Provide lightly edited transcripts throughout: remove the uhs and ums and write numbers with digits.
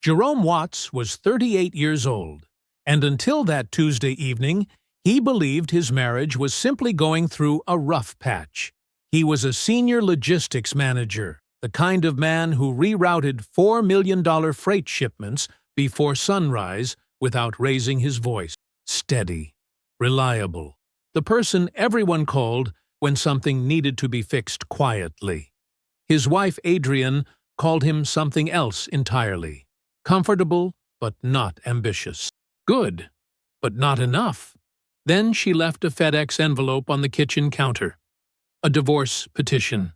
Jerome Watts was 38 years old, and until that Tuesday evening, he believed his marriage was simply going through a rough patch. He was a senior logistics manager, the kind of man who rerouted $4 million freight shipments before sunrise without raising his voice. Steady, reliable, the person everyone called when something needed to be fixed quietly. His wife Adrienne called him something else entirely. Comfortable, but not ambitious. Good, but not enough. Then she left a FedEx envelope on the kitchen counter. A divorce petition.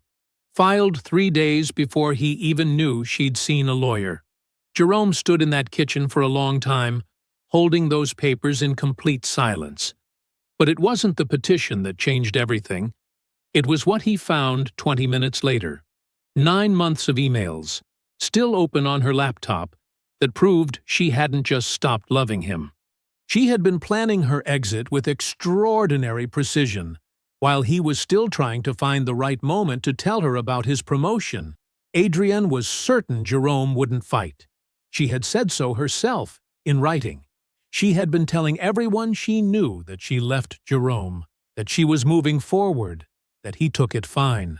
Filed 3 days before he even knew she'd seen a lawyer. Jerome stood in that kitchen for a long time, holding those papers in complete silence. But it wasn't the petition that changed everything. It was what he found 20 minutes later. 9 months of emails, still open on her laptop, that proved she hadn't just stopped loving him. She had been planning her exit with extraordinary precision, while he was still trying to find the right moment to tell her about his promotion. Adrienne was certain Jerome wouldn't fight. She had said so herself, in writing. She had been telling everyone she knew that she left Jerome, that she was moving forward, that he took it fine.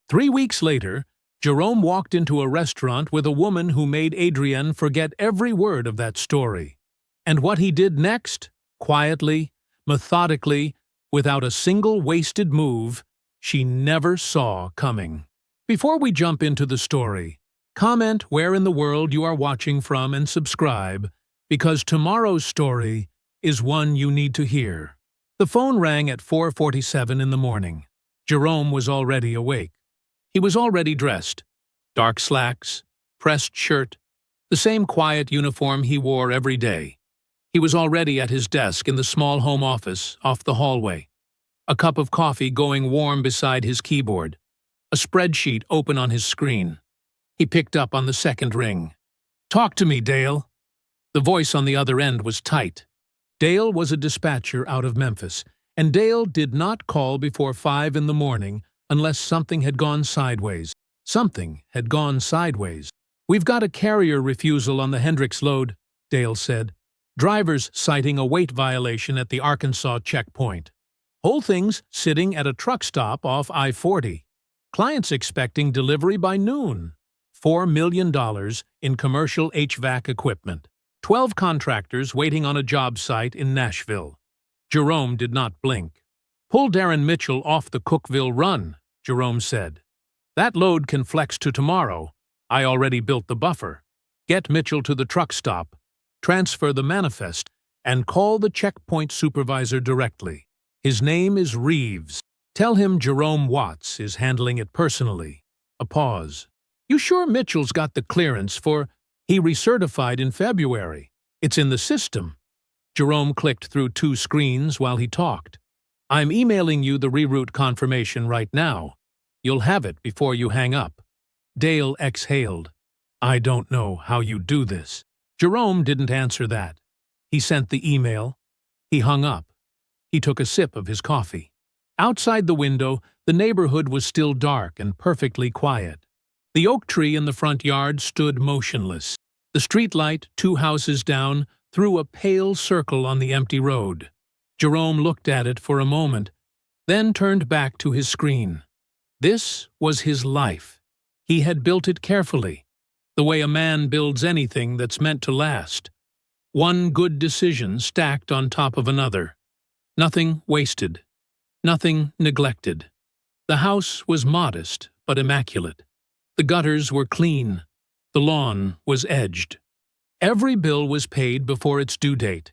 3 weeks later, Jerome walked into a restaurant with a woman who made Adrienne forget every word of that story. And what he did next, quietly, methodically, without a single wasted move, she never saw coming. Before we jump into the story, comment where in the world you are watching from and subscribe, because tomorrow's story is one you need to hear. The phone rang at 4:47 in the morning. Jerome was already awake. He was already dressed. Dark slacks, pressed shirt, the same quiet uniform he wore every day. He was already at his desk in the small home office off the hallway, a cup of coffee going warm beside his keyboard, a spreadsheet open on his screen. He picked up on the second ring. "Talk to me, Dale." The voice on the other end was tight. Dale was a dispatcher out of Memphis, and Dale did not call before 5 in the morning unless something had gone sideways. Something had gone sideways. "We've got a carrier refusal on the Hendricks load," Dale said. "Drivers citing a weight violation at the Arkansas checkpoint. Whole thing's sitting at a truck stop off I-40. Clients expecting delivery by noon. $4 million in commercial HVAC equipment. 12 contractors waiting on a job site in Nashville." Jerome did not blink. "Pull Darren Mitchell off the Cookville run," Jerome said. "That load can flex to tomorrow. I already built the buffer. Get Mitchell to the truck stop, transfer the manifest, and call the checkpoint supervisor directly. His name is Reeves. Tell him Jerome Watts is handling it personally." A pause. "You sure Mitchell's got the clearance for—" "He recertified in February. It's in the system." Jerome clicked through 2 screens while he talked. "I'm emailing you the reroute confirmation right now. You'll have it before you hang up." Dale exhaled. "I don't know how you do this." Jerome didn't answer that. He sent the email. He hung up. He took a sip of his coffee. Outside the window, the neighborhood was still dark and perfectly quiet. The oak tree in the front yard stood motionless. The streetlight, 2 houses down, threw a pale circle on the empty road. Jerome looked at it for a moment, then turned back to his screen. This was his life. He had built it carefully, the way a man builds anything that's meant to last. One good decision stacked on top of another. Nothing wasted. Nothing neglected. The house was modest but immaculate. The gutters were clean. The lawn was edged. Every bill was paid before its due date.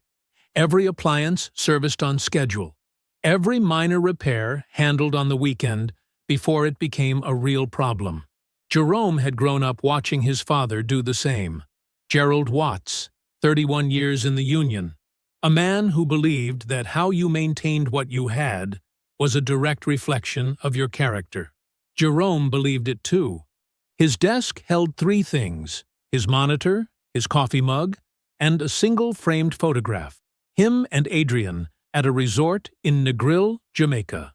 Every appliance serviced on schedule. Every minor repair handled on the weekend before it became a real problem. Jerome had grown up watching his father do the same. Gerald Watts, 31 years in the Union, a man who believed that how you maintained what you had was a direct reflection of your character. Jerome believed it too. His desk held 3 things: his monitor, his coffee mug, and a single framed photograph. Him and Adrienne at a resort in Negril, Jamaica.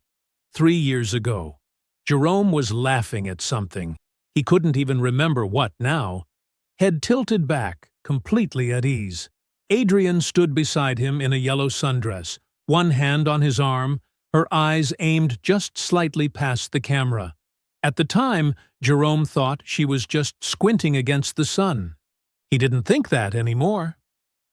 3 years ago. Jerome was laughing at something. He couldn't even remember what now. Head tilted back, completely at ease. Adrian stood beside him in a yellow sundress, one hand on his arm, her eyes aimed just slightly past the camera. At the time, Jerome thought she was just squinting against the sun. He didn't think that anymore.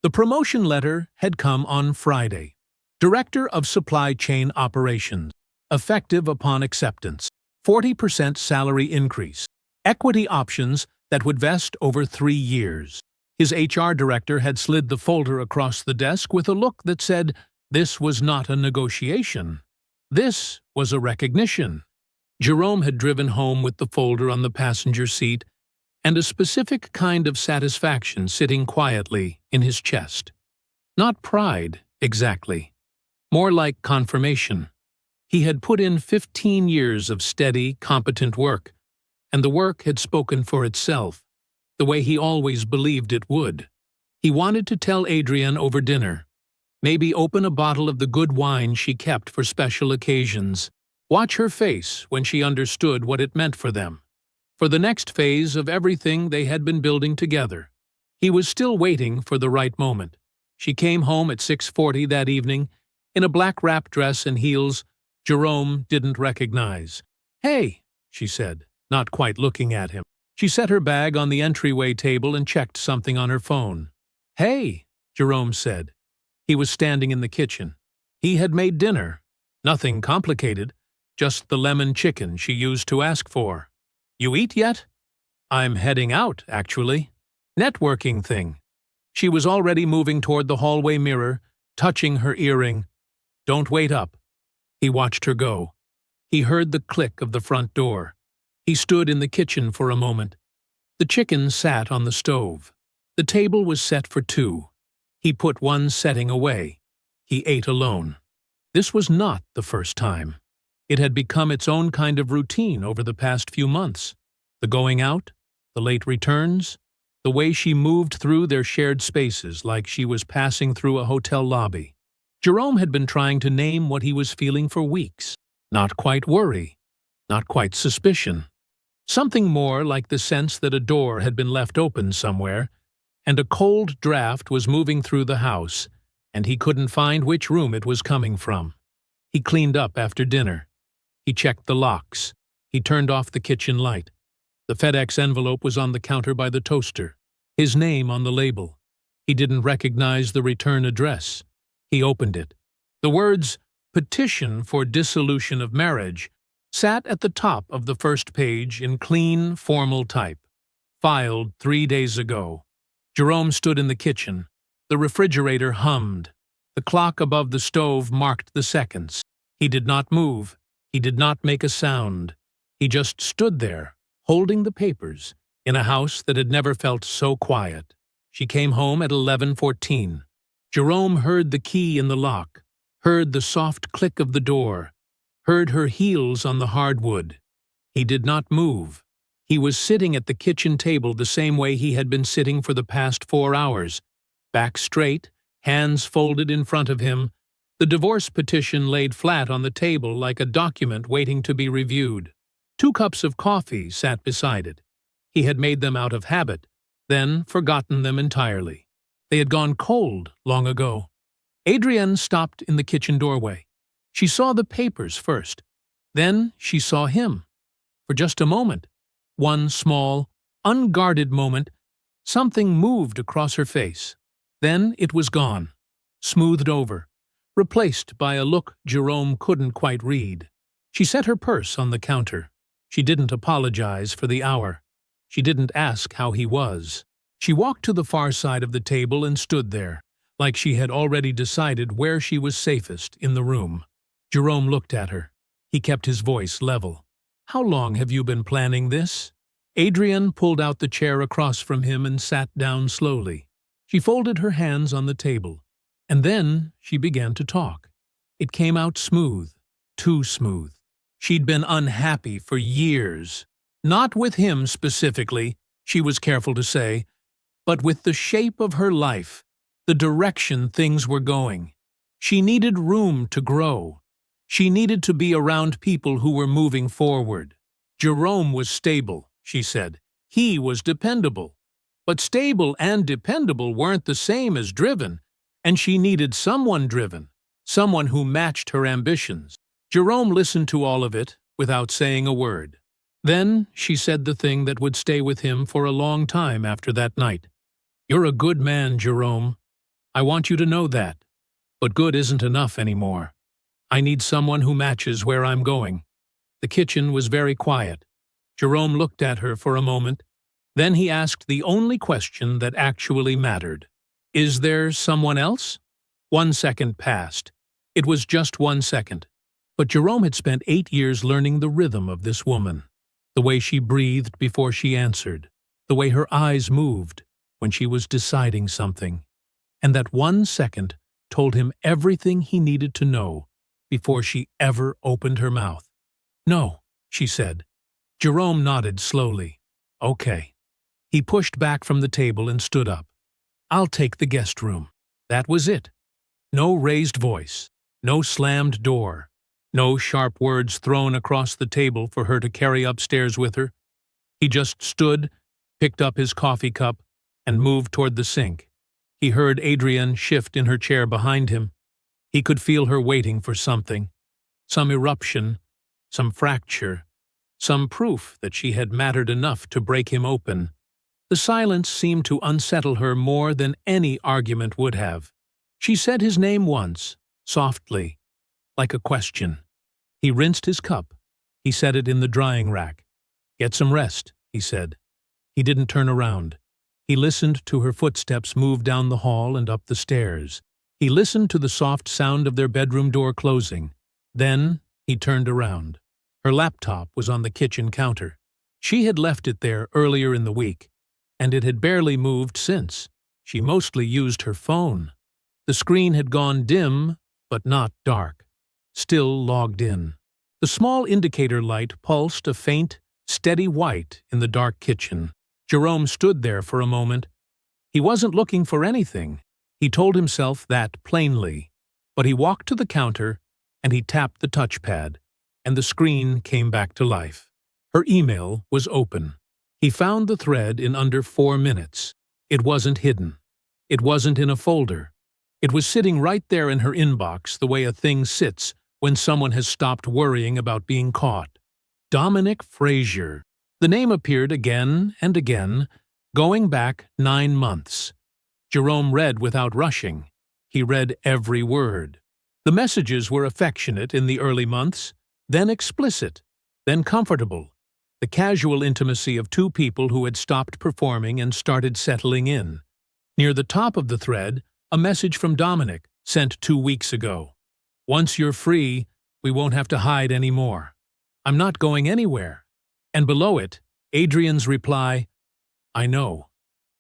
The promotion letter had come on Friday. Director of Supply Chain Operations. Effective upon acceptance. 40% salary increase. Equity options that would vest over 3 years. His HR director had slid the folder across the desk with a look that said this was not a negotiation. This was a recognition. Jerome had driven home with the folder on the passenger seat and a specific kind of satisfaction sitting quietly in his chest. Not pride, exactly. More like confirmation. He had put in 15 years of steady, competent work, and the work had spoken for itself, the way he always believed it would. He wanted to tell Adrienne over dinner, maybe open a bottle of the good wine she kept for special occasions, watch her face when she understood what it meant for them, for the next phase of everything they had been building together. He was still waiting for the right moment. She came home at 6:40 that evening, in a black wrap dress and heels Jerome didn't recognize. "Hey," she said, not quite looking at him. She set her bag on the entryway table and checked something on her phone. "Hey," Jerome said. He was standing in the kitchen. He had made dinner. Nothing complicated, just the lemon chicken she used to ask for. "You eat yet?" "I'm heading out, actually." "Networking thing." She was already moving toward the hallway mirror, touching her earring. "Don't wait up." He watched her go. He heard the click of the front door. He stood in the kitchen for a moment. The chicken sat on the stove. The table was set for 2. He put one setting away. He ate alone. This was not the first time. It had become its own kind of routine over the past few months. The going out, the late returns, the way she moved through their shared spaces like she was passing through a hotel lobby. Jerome had been trying to name what he was feeling for weeks. Not quite worry, not quite suspicion. Something more like the sense that a door had been left open somewhere, and a cold draft was moving through the house, and he couldn't find which room it was coming from. He cleaned up after dinner. He checked the locks. He turned off the kitchen light. The FedEx envelope was on the counter by the toaster, his name on the label. He didn't recognize the return address. He opened it. The words, "Petition for Dissolution of Marriage," sat at the top of the first page in clean, formal type. Filed 3 days ago. Jerome stood in the kitchen. The refrigerator hummed. The clock above the stove marked the seconds. He did not move. He did not make a sound. He just stood there, holding the papers, in a house that had never felt so quiet. She came home at 11:14. Jerome heard the key in the lock, heard the soft click of the door, heard her heels on the hardwood. He did not move. He was sitting at the kitchen table the same way he had been sitting for the past 4 hours, back straight, hands folded in front of him, the divorce petition laid flat on the table like a document waiting to be reviewed. 2 cups of coffee sat beside it. He had made them out of habit, then forgotten them entirely. They had gone cold long ago. Adrienne stopped in the kitchen doorway. She saw the papers first. Then she saw him. For just a moment, one small, unguarded moment, something moved across her face. Then it was gone, smoothed over, replaced by a look Jerome couldn't quite read. She set her purse on the counter. She didn't apologize for the hour. She didn't ask how he was. She walked to the far side of the table and stood there, like she had already decided where she was safest in the room. Jerome looked at her. He kept his voice level. "How long have you been planning this?" Adrienne pulled out the chair across from him and sat down slowly. She folded her hands on the table, and then she began to talk. It came out smooth, too smooth. She'd been unhappy for years. Not with him specifically, she was careful to say, but with the shape of her life, the direction things were going. She needed room to grow. She needed to be around people who were moving forward. Jerome was stable, she said. He was dependable. But stable and dependable weren't the same as driven, and she needed someone driven, someone who matched her ambitions. Jerome listened to all of it without saying a word. Then she said the thing that would stay with him for a long time after that night. "You're a good man, Jerome. I want you to know that. But good isn't enough anymore. I need someone who matches where I'm going." The kitchen was very quiet. Jerome looked at her for a moment. Then he asked the only question that actually mattered. "Is there someone else?" 1 second passed. It was just 1 second. But Jerome had spent 8 years learning the rhythm of this woman. The way she breathed before she answered. The way her eyes moved when she was deciding something. And that 1 second told him everything he needed to know before she ever opened her mouth. "No," she said. Jerome nodded slowly. "Okay." He pushed back from the table and stood up. "I'll take the guest room." That was it. No raised voice, no slammed door, no sharp words thrown across the table for her to carry upstairs with her. He just stood, picked up his coffee cup, and moved toward the sink. He heard Adrienne shift in her chair behind him. He could feel her waiting for something. Some eruption, some fracture, some proof that she had mattered enough to break him open. The silence seemed to unsettle her more than any argument would have. She said his name once, softly, like a question. He rinsed his cup. He set it in the drying rack. "Get some rest," he said. He didn't turn around. He listened to her footsteps move down the hall and up the stairs. He listened to the soft sound of their bedroom door closing. Then he turned around. Her laptop was on the kitchen counter. She had left it there earlier in the week, and it had barely moved since. She mostly used her phone. The screen had gone dim, but not dark. Still logged in. The small indicator light pulsed a faint, steady white in the dark kitchen. Jerome stood there for a moment. He wasn't looking for anything. He told himself that plainly. But he walked to the counter, and he tapped the touchpad, and the screen came back to life. Her email was open. He found the thread in under 4 minutes. It wasn't hidden. It wasn't in a folder. It was sitting right there in her inbox the way a thing sits when someone has stopped worrying about being caught. Dominic Frazier. The name appeared again and again, going back 9 months. Jerome read without rushing. He read every word. The messages were affectionate in the early months, then explicit, then comfortable. The casual intimacy of two people who had stopped performing and started settling in. Near the top of the thread, a message from Dominic, sent 2 weeks ago. "Once you're free, we won't have to hide anymore. I'm not going anywhere." And below it, Adrienne's reply, "I know.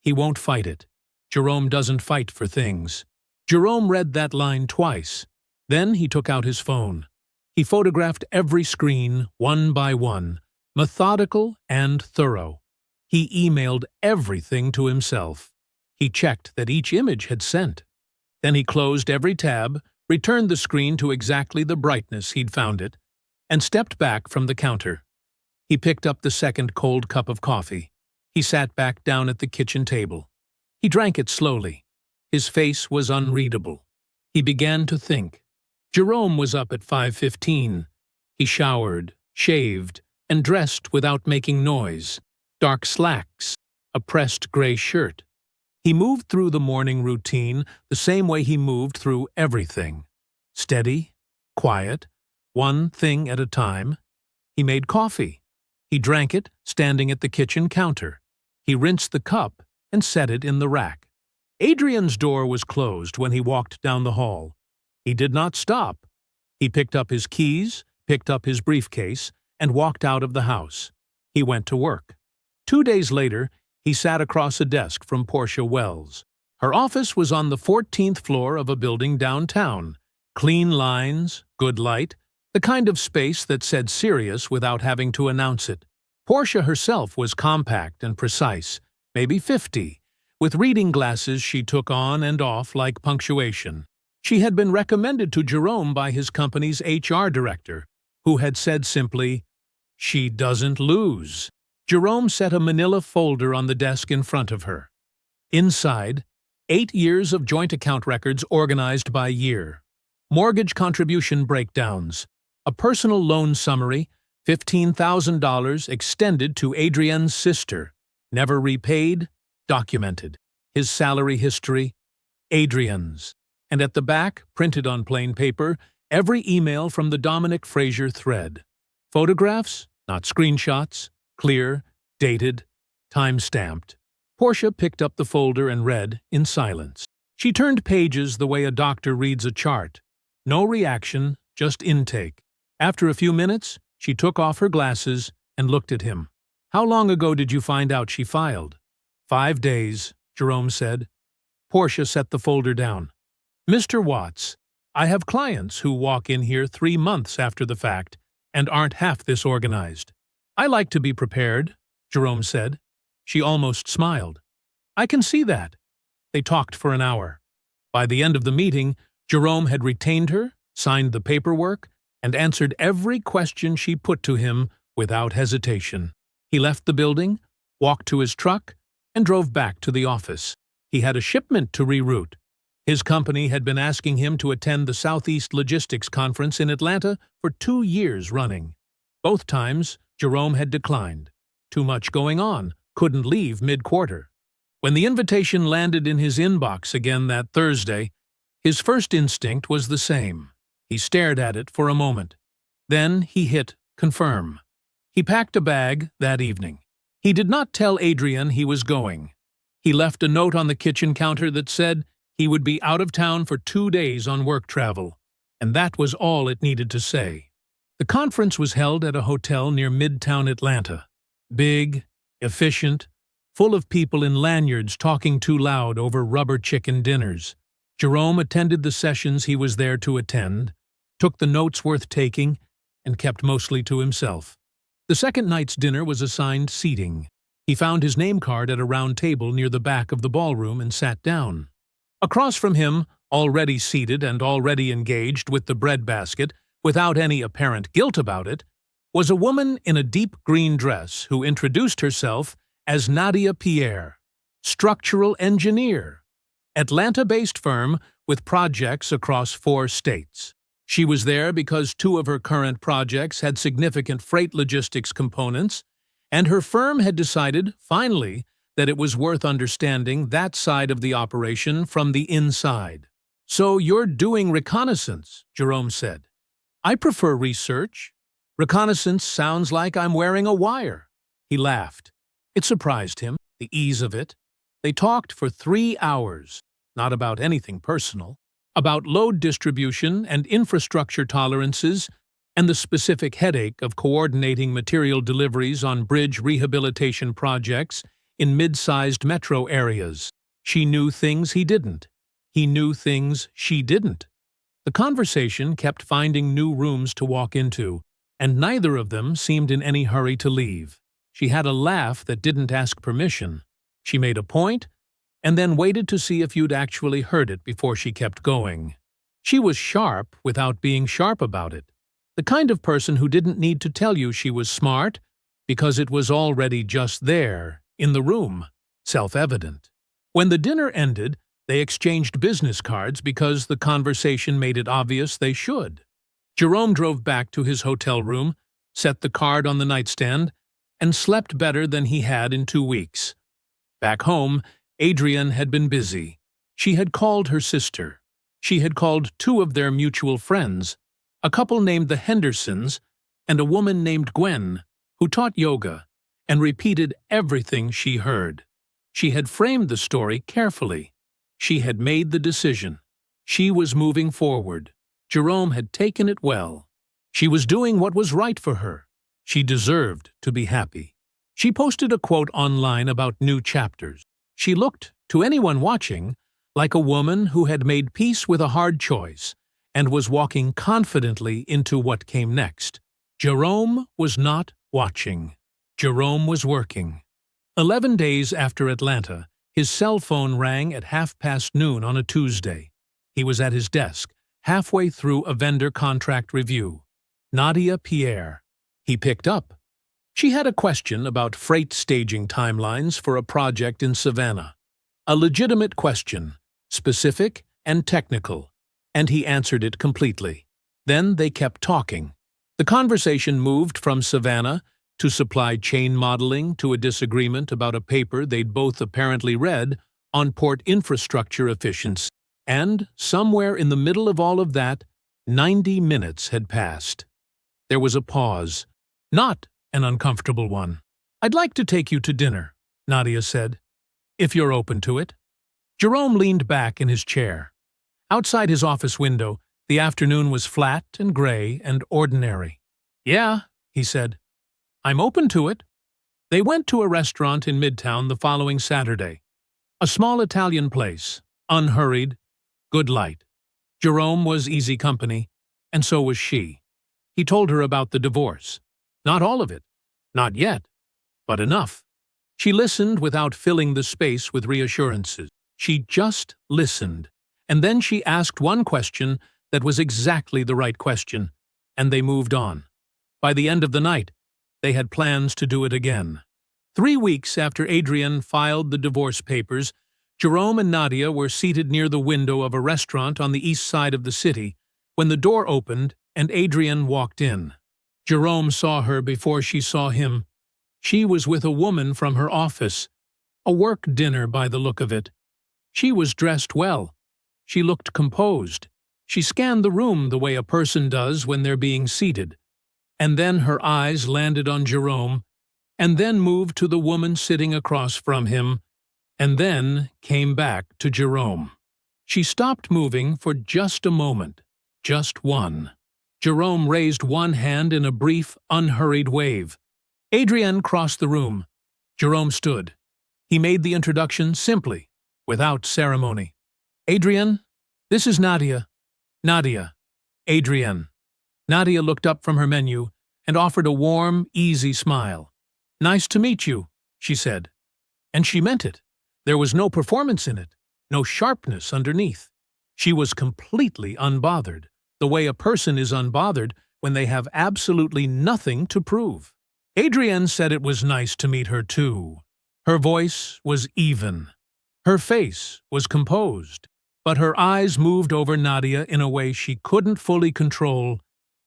He won't fight it. Jerome doesn't fight for things." Jerome read that line twice. Then he took out his phone. He photographed every screen, one by one, methodical and thorough. He emailed everything to himself. He checked that each image had sent. Then he closed every tab, returned the screen to exactly the brightness he'd found it, and stepped back from the counter. He picked up the second cold cup of coffee. He sat back down at the kitchen table. He drank it slowly. His face was unreadable. He began to think. Jerome was up at 5:15. He showered, shaved, and dressed without making noise. Dark slacks, a pressed gray shirt. He moved through the morning routine the same way he moved through everything. Steady, quiet, one thing at a time. He made coffee. He drank it, standing at the kitchen counter. He rinsed the cup and set it in the rack. Adrienne's door was closed when he walked down the hall. He did not stop. He picked up his keys, picked up his briefcase, and walked out of the house. He went to work. 2 days later, he sat across a desk from Portia Wells. Her office was on the 14th floor of a building downtown. Clean lines, good light, the kind of space that said serious without having to announce it. Portia herself was compact and precise, maybe 50, with reading glasses she took on and off like punctuation. She had been recommended to Jerome by his company's HR director, who had said simply, "She doesn't lose." Jerome set a manila folder on the desk in front of her. Inside, 8 years of joint account records organized by year. Mortgage contribution breakdowns. A personal loan summary, $15,000 extended to Adrienne's sister. Never repaid, documented. His salary history, Adrienne's. And at the back, printed on plain paper, every email from the Dominic Fraser thread. Photographs, not screenshots, clear, dated, time-stamped. Portia picked up the folder and read in silence. She turned pages the way a doctor reads a chart. No reaction, just intake. After a few minutes, she took off her glasses and looked at him. "How long ago did you find out she filed?" "5 days," Jerome said. Portia set the folder down. "Mr. Watts, I have clients who walk in here 3 months after the fact and aren't half this organized." "I like to be prepared," Jerome said. She almost smiled. "I can see that." They talked for an hour. By the end of the meeting, Jerome had retained her, signed the paperwork, and answered every question she put to him without hesitation. He left the building, walked to his truck, and drove back to the office. He had a shipment to reroute. His company had been asking him to attend the Southeast Logistics Conference in Atlanta for 2 years running. Both times, Jerome had declined. Too much going on, couldn't leave mid-quarter. When the invitation landed in his inbox again that Thursday, his first instinct was the same. He stared at it for a moment. Then he hit confirm. He packed a bag that evening. He did not tell Adrienne he was going. He left a note on the kitchen counter that said he would be out of town for 2 days on work travel, and that was all it needed to say. The conference was held at a hotel near Midtown Atlanta. Big, efficient, full of people in lanyards talking too loud over rubber chicken dinners. Jerome attended the sessions he was there to attend, took the notes worth taking, and kept mostly to himself. The second night's dinner was assigned seating. He found his name card at a round table near the back of the ballroom and sat down. Across from him, already seated and already engaged with the breadbasket, without any apparent guilt about it, was a woman in a deep green dress who introduced herself as Nadia Pierre, structural engineer, Atlanta-based firm with projects across 4 states. She was there because 2 of her current projects had significant freight logistics components, and her firm had decided, finally, that it was worth understanding that side of the operation from the inside. "So you're doing reconnaissance," Jerome said. "I prefer research. Reconnaissance sounds like I'm wearing a wire." He laughed. It surprised him, the ease of it. They talked for 3 hours, not about anything personal, about load distribution and infrastructure tolerances and the specific headache of coordinating material deliveries on bridge rehabilitation projects in mid-sized metro areas. She knew things he didn't. He knew things she didn't. The conversation kept finding new rooms to walk into, and neither of them seemed in any hurry to leave. She had a laugh that didn't ask permission. She made a point, and then waited to see if you'd actually heard it before she kept going. She was sharp without being sharp about it. The kind of person who didn't need to tell you she was smart, because it was already just there, in the room, self-evident. When the dinner ended, they exchanged business cards because the conversation made it obvious they should. Jerome drove back to his hotel room, set the card on the nightstand, and slept better than he had in 2 weeks. Back home, Adrienne had been busy. She had called her sister. She had called 2 of their mutual friends, a couple named the Hendersons and a woman named Gwen, who taught yoga, and repeated everything she heard. She had framed the story carefully. She had made the decision. She was moving forward. Jerome had taken it well. She was doing what was right for her. She deserved to be happy. She posted a quote online about new chapters. She looked, to anyone watching, like a woman who had made peace with a hard choice and was walking confidently into what came next. Jerome was not watching. Jerome was working. 11 days after Atlanta, his cell phone rang at noon on a Tuesday. He was at his desk, halfway through a vendor contract review. Nadia Pierre. He picked up. She had a question about freight staging timelines for a project in Savannah. A legitimate question, specific and technical, and he answered it completely. Then they kept talking. The conversation moved from Savannah to supply chain modeling to a disagreement about a paper they'd both apparently read on port infrastructure efficiency. And, somewhere in the middle of all of that, 90 minutes had passed. There was a pause. Not an uncomfortable one. "I'd like to take you to dinner," Nadia said, "if you're open to it." Jerome leaned back in his chair. Outside his office window, the afternoon was flat and gray and ordinary. "Yeah," he said, "I'm open to it." They went to a restaurant in Midtown the following Saturday. A small Italian place, unhurried, good light. Jerome was easy company, and so was she. He told her about the divorce. Not all of it. Not yet. But enough. She listened without filling the space with reassurances. She just listened. And then she asked one question that was exactly the right question, and they moved on. By the end of the night, they had plans to do it again. 3 weeks after Adrian filed the divorce papers, Jerome and Nadia were seated near the window of a restaurant on the east side of the city when the door opened and Adrian walked in. Jerome saw her before she saw him. She was with a woman from her office. A work dinner by the look of it. She was dressed well. She looked composed. She scanned the room the way a person does when they're being seated. And then her eyes landed on Jerome, and then moved to the woman sitting across from him, and then came back to Jerome. She stopped moving for just a moment, just one. Jerome raised one hand in a brief, unhurried wave. Adrienne crossed the room. Jerome stood. He made the introduction simply, without ceremony. "Adrienne, this is Nadia." "Nadia." "Adrienne." Nadia looked up from her menu and offered a warm, easy smile. "Nice to meet you," she said. And she meant it. There was no performance in it, no sharpness underneath. She was completely unbothered, the way a person is unbothered when they have absolutely nothing to prove. Adrienne said it was nice to meet her too. Her voice was even. Her face was composed, but her eyes moved over Nadia in a way she couldn't fully control,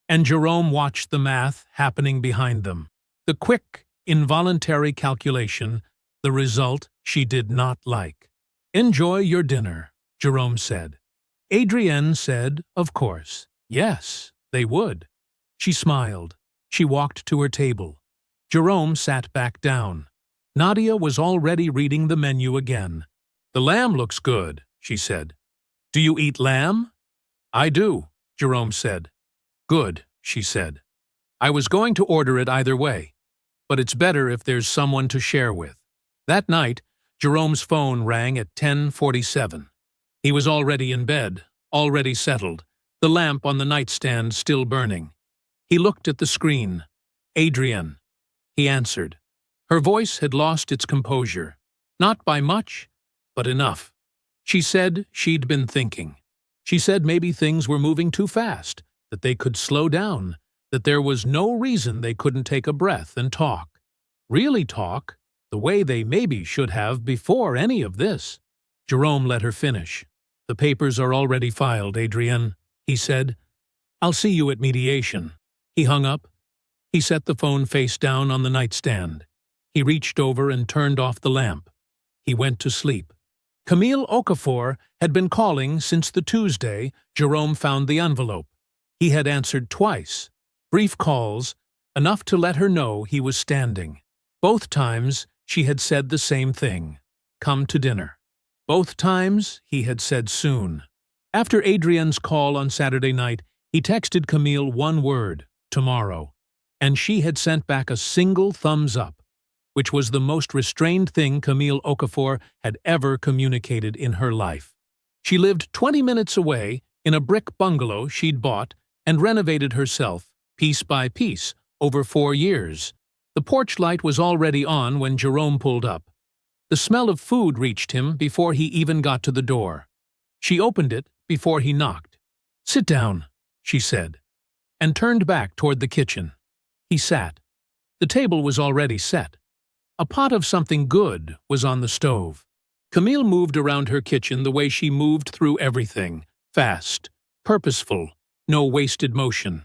and Jerome watched the math happening behind them. The quick, involuntary calculation, the result she did not like. "Enjoy your dinner," Jerome said. Adrienne said, of course. Yes, they would. She smiled. She walked to her table. Jerome sat back down. Nadia was already reading the menu again. "The lamb looks good," she said. "Do you eat lamb?" "I do," Jerome said. "Good," she said. "I was going to order it either way, but it's better if there's someone to share with." That night, Jerome's phone rang at 10:47. He was already in bed, already settled, the lamp on the nightstand still burning. He looked at the screen. "Adrienne." He answered. Her voice had lost its composure. Not by much, but enough. She said she'd been thinking. She said maybe things were moving too fast, that they could slow down, that there was no reason they couldn't take a breath and talk. Really talk, the way they maybe should have before any of this. Jerome let her finish. "The papers are already filed, Adrienne," he said. "I'll see you at mediation." He hung up. He set the phone face down on the nightstand. He reached over and turned off the lamp. He went to sleep. Camille Okafor had been calling since the Tuesday Jerome found the envelope. He had answered twice. Brief calls, enough to let her know he was standing. Both times, she had said the same thing. Come to dinner. Both times, he had said soon. After Adrienne's call on Saturday night, he texted Camille one word, tomorrow, and she had sent back a single thumbs up, which was the most restrained thing Camille Okafor had ever communicated in her life. She lived 20 minutes away in a brick bungalow she'd bought and renovated herself, piece by piece, over 4 years. The porch light was already on when Jerome pulled up. The smell of food reached him before he even got to the door. She opened it before he knocked. "Sit down," she said, and turned back toward the kitchen. He sat. The table was already set. A pot of something good was on the stove. Camille moved around her kitchen the way she moved through everything, fast, purposeful, no wasted motion.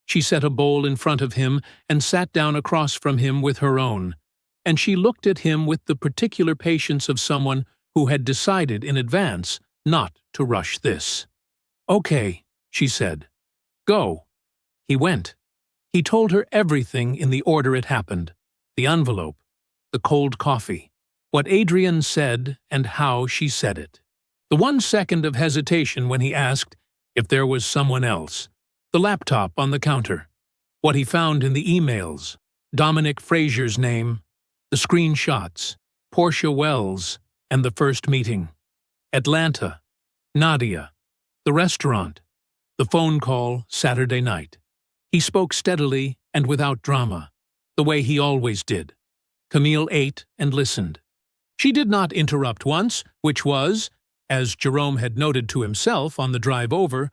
She set a bowl in front of him and sat down across from him with her own, and she looked at him with the particular patience of someone who had decided in advance not to rush this. "Okay," she said. "Go." He went. He told her everything in the order it happened: the envelope, the cold coffee, what Adrian said and how she said it. The 1 second of hesitation when he asked if there was someone else, the laptop on the counter, what he found in the emails, Dominic Frazier's name, the screenshots, Portia Wells, and the first meeting, Atlanta, Nadia, the restaurant, the phone call Saturday night. He spoke steadily and without drama, the way he always did. Camille ate and listened. She did not interrupt once, which was, as Jerome had noted to himself on the drive over,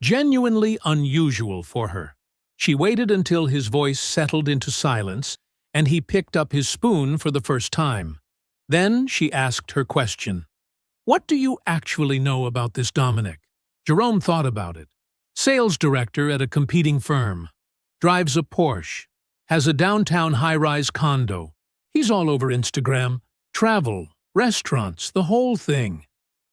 genuinely unusual for her. She waited until his voice settled into silence, and he picked up his spoon for the first time. Then she asked her question. "What do you actually know about this Dominic?" Jerome thought about it. Sales director at a competing firm. Drives a Porsche. Has a downtown high-rise condo. He's all over Instagram. Travel, restaurants, the whole thing.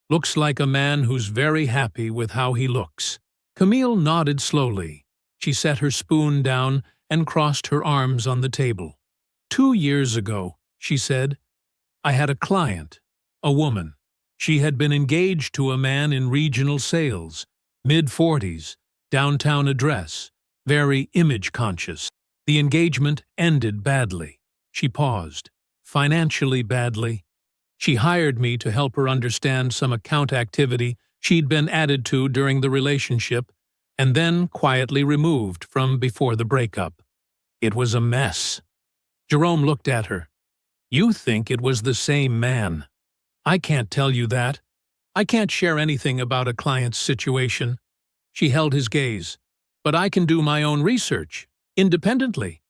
Looks like a man who's very happy with how he looks. Camille nodded slowly. She set her spoon down and crossed her arms on the table. 2 years ago, she said, I had a client, a woman. She had been engaged to a man in regional sales, mid-40s, downtown address, very image-conscious. The engagement ended badly. She paused. Financially badly. She hired me to help her understand some account activity she'd been added to during the relationship and then quietly removed from before the breakup. It was a mess. Jerome looked at her. You think it was the same man. I can't tell you that. I can't share anything about a client's situation. She held his gaze. But I can do my own research, independently,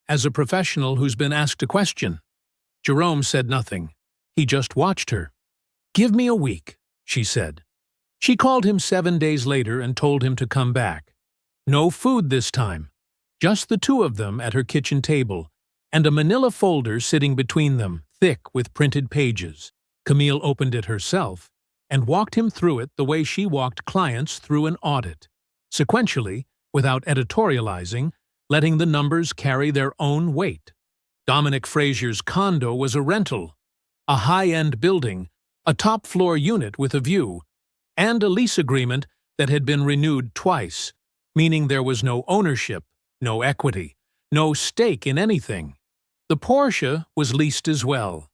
as a professional who's been asked a question. Jerome said nothing. He just watched her. Give me a week, she said. She called him 7 days later and told him to come back. No food this time. Just the two of them at her kitchen table, and a manila folder sitting between them, thick with printed pages. Camille opened it herself and walked him through it the way she walked clients through an audit, sequentially, without editorializing, letting the numbers carry their own weight. Dominic Frazier's condo was a rental, a high-end building, a top-floor unit with a view, and a lease agreement that had been renewed twice, meaning there was no ownership, no equity, no stake in anything. The Porsche was leased as well,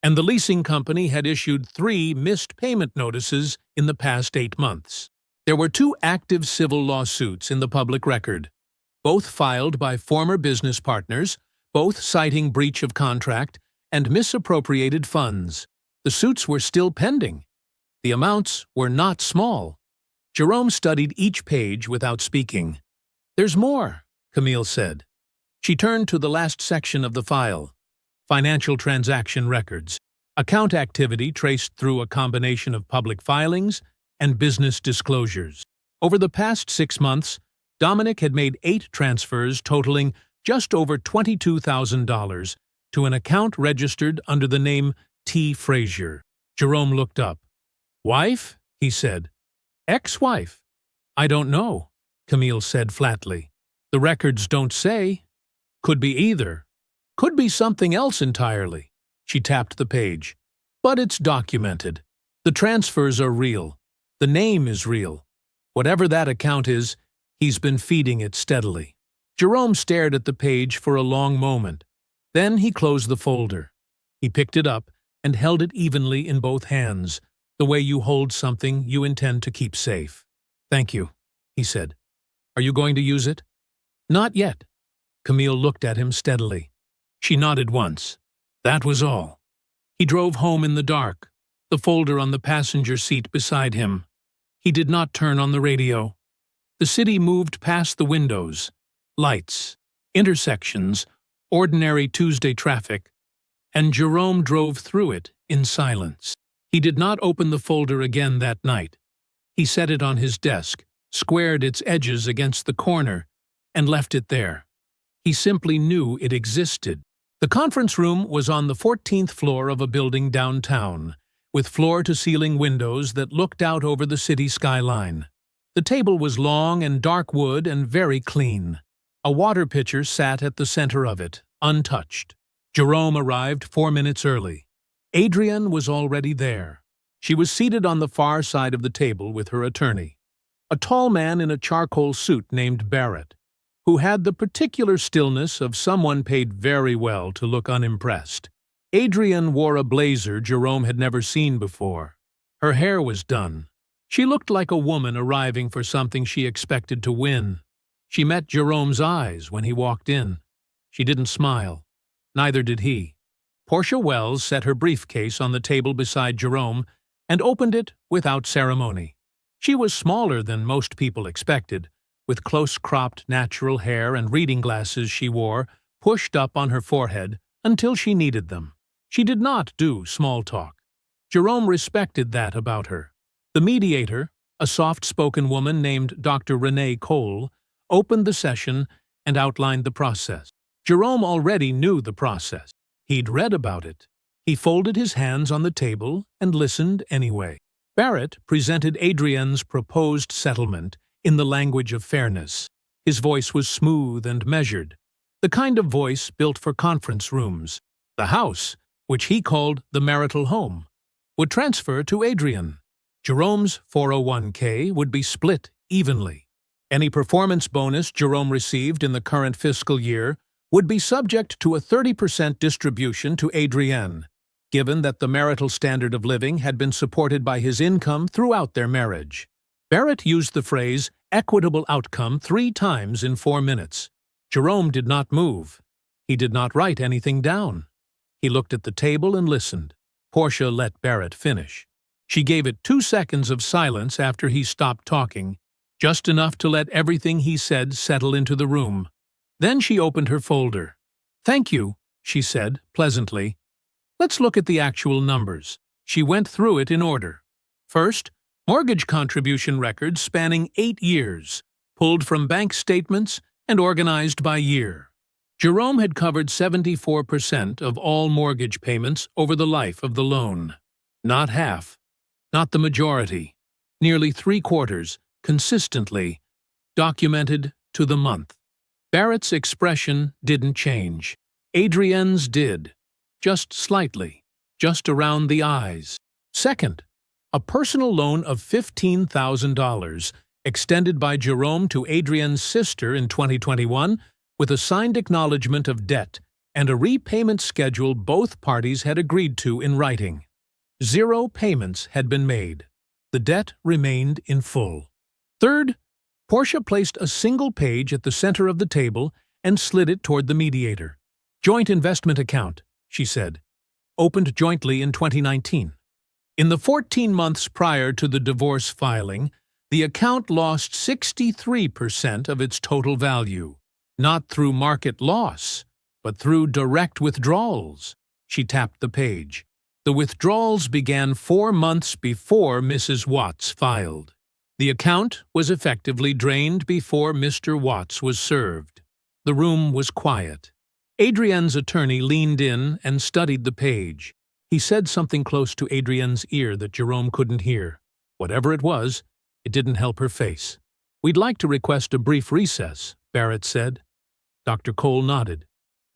and the leasing company had issued 3 missed payment notices in the past 8 months. There were 2 active civil lawsuits in the public record, both filed by former business partners, both citing breach of contract and misappropriated funds. The suits were still pending. The amounts were not small. Jerome studied each page without speaking. There's more, Camille said. She turned to the last section of the file. Financial transaction records. Account activity traced through a combination of public filings and business disclosures. Over the past 6 months, Dominic had made 8 transfers totaling just over $22,000 to an account registered under the name T. Frazier. Jerome looked up. Wife? He said. Ex-wife? I don't know, Camille said flatly. The records don't say. Could be either. Could be something else entirely. She tapped the page. But it's documented. The transfers are real. The name is real. Whatever that account is, he's been feeding it steadily. Jerome stared at the page for a long moment. Then he closed the folder. He picked it up and held it evenly in both hands, the way you hold something you intend to keep safe. Thank you, he said. Are you going to use it? Not yet. Camille looked at him steadily. She nodded once. That was all. He drove home in the dark, the folder on the passenger seat beside him. He did not turn on the radio. The city moved past the windows. Lights, intersections, ordinary Tuesday traffic, and Jerome drove through it in silence. He did not open the folder again that night. He set it on his desk, squared its edges against the corner, and left it there. He simply knew it existed. The conference room was on the 14th floor of a building downtown, with floor-to-ceiling windows that looked out over the city skyline. The table was long and dark wood and very clean. A water pitcher sat at the center of it, untouched. Jerome arrived 4 minutes early. Adrienne was already there. She was seated on the far side of the table with her attorney, a tall man in a charcoal suit named Barrett, who had the particular stillness of someone paid very well to look unimpressed. Adrienne wore a blazer Jerome had never seen before. Her hair was done. She looked like a woman arriving for something she expected to win. She met Jerome's eyes when he walked in. She didn't smile. Neither did he. Portia Wells set her briefcase on the table beside Jerome and opened it without ceremony. She was smaller than most people expected, with close-cropped natural hair and reading glasses she wore pushed up on her forehead until she needed them. She did not do small talk. Jerome respected that about her. The mediator, a soft-spoken woman named Dr. Renee Cole, opened the session and outlined the process. Jerome already knew the process. He'd read about it. He folded his hands on the table and listened anyway. Barrett presented Adrienne's proposed settlement in the language of fairness. His voice was smooth and measured, the kind of voice built for conference rooms. The house, which he called the marital home, would transfer to Adrienne. Jerome's 401k would be split evenly. Any performance bonus Jerome received in the current fiscal year would be subject to a 30% distribution to Adrienne, given that the marital standard of living had been supported by his income throughout their marriage. Barrett used the phrase equitable outcome 3 times in 4 minutes. Jerome did not move. He did not write anything down. He looked at the table and listened. Portia let Barrett finish. She gave it 2 seconds of silence after he stopped talking, just enough to let everything he said settle into the room. Then she opened her folder. "Thank you," she said, pleasantly. "Let's look at the actual numbers." She went through it in order. First, mortgage contribution records spanning 8 years, pulled from bank statements and organized by year. Jerome had covered 74% of all mortgage payments over the life of the loan. Not half, not the majority, nearly 3/4, consistently, documented to the month. Barrett's expression didn't change. Adrienne's did, just slightly, just around the eyes. Second, a personal loan of $15,000 extended by Jerome to Adrienne's sister in 2021 with a signed acknowledgement of debt and a repayment schedule both parties had agreed to in writing. 0 payments had been made. The debt remained in full. Third, Portia placed a single page at the center of the table and slid it toward the mediator. "Joint investment account," she said, "opened jointly in 2019. In the 14 months prior to the divorce filing, the account lost 63% of its total value, not through market loss, but through direct withdrawals." She tapped the page. The withdrawals began 4 months before Mrs. Watts filed. The account was effectively drained before Mr. Watts was served. The room was quiet. Adrienne's attorney leaned in and studied the page. He said something close to Adrienne's ear that Jerome couldn't hear. Whatever it was, it didn't help her face. "We'd like to request a brief recess," Barrett said. Dr. Cole nodded.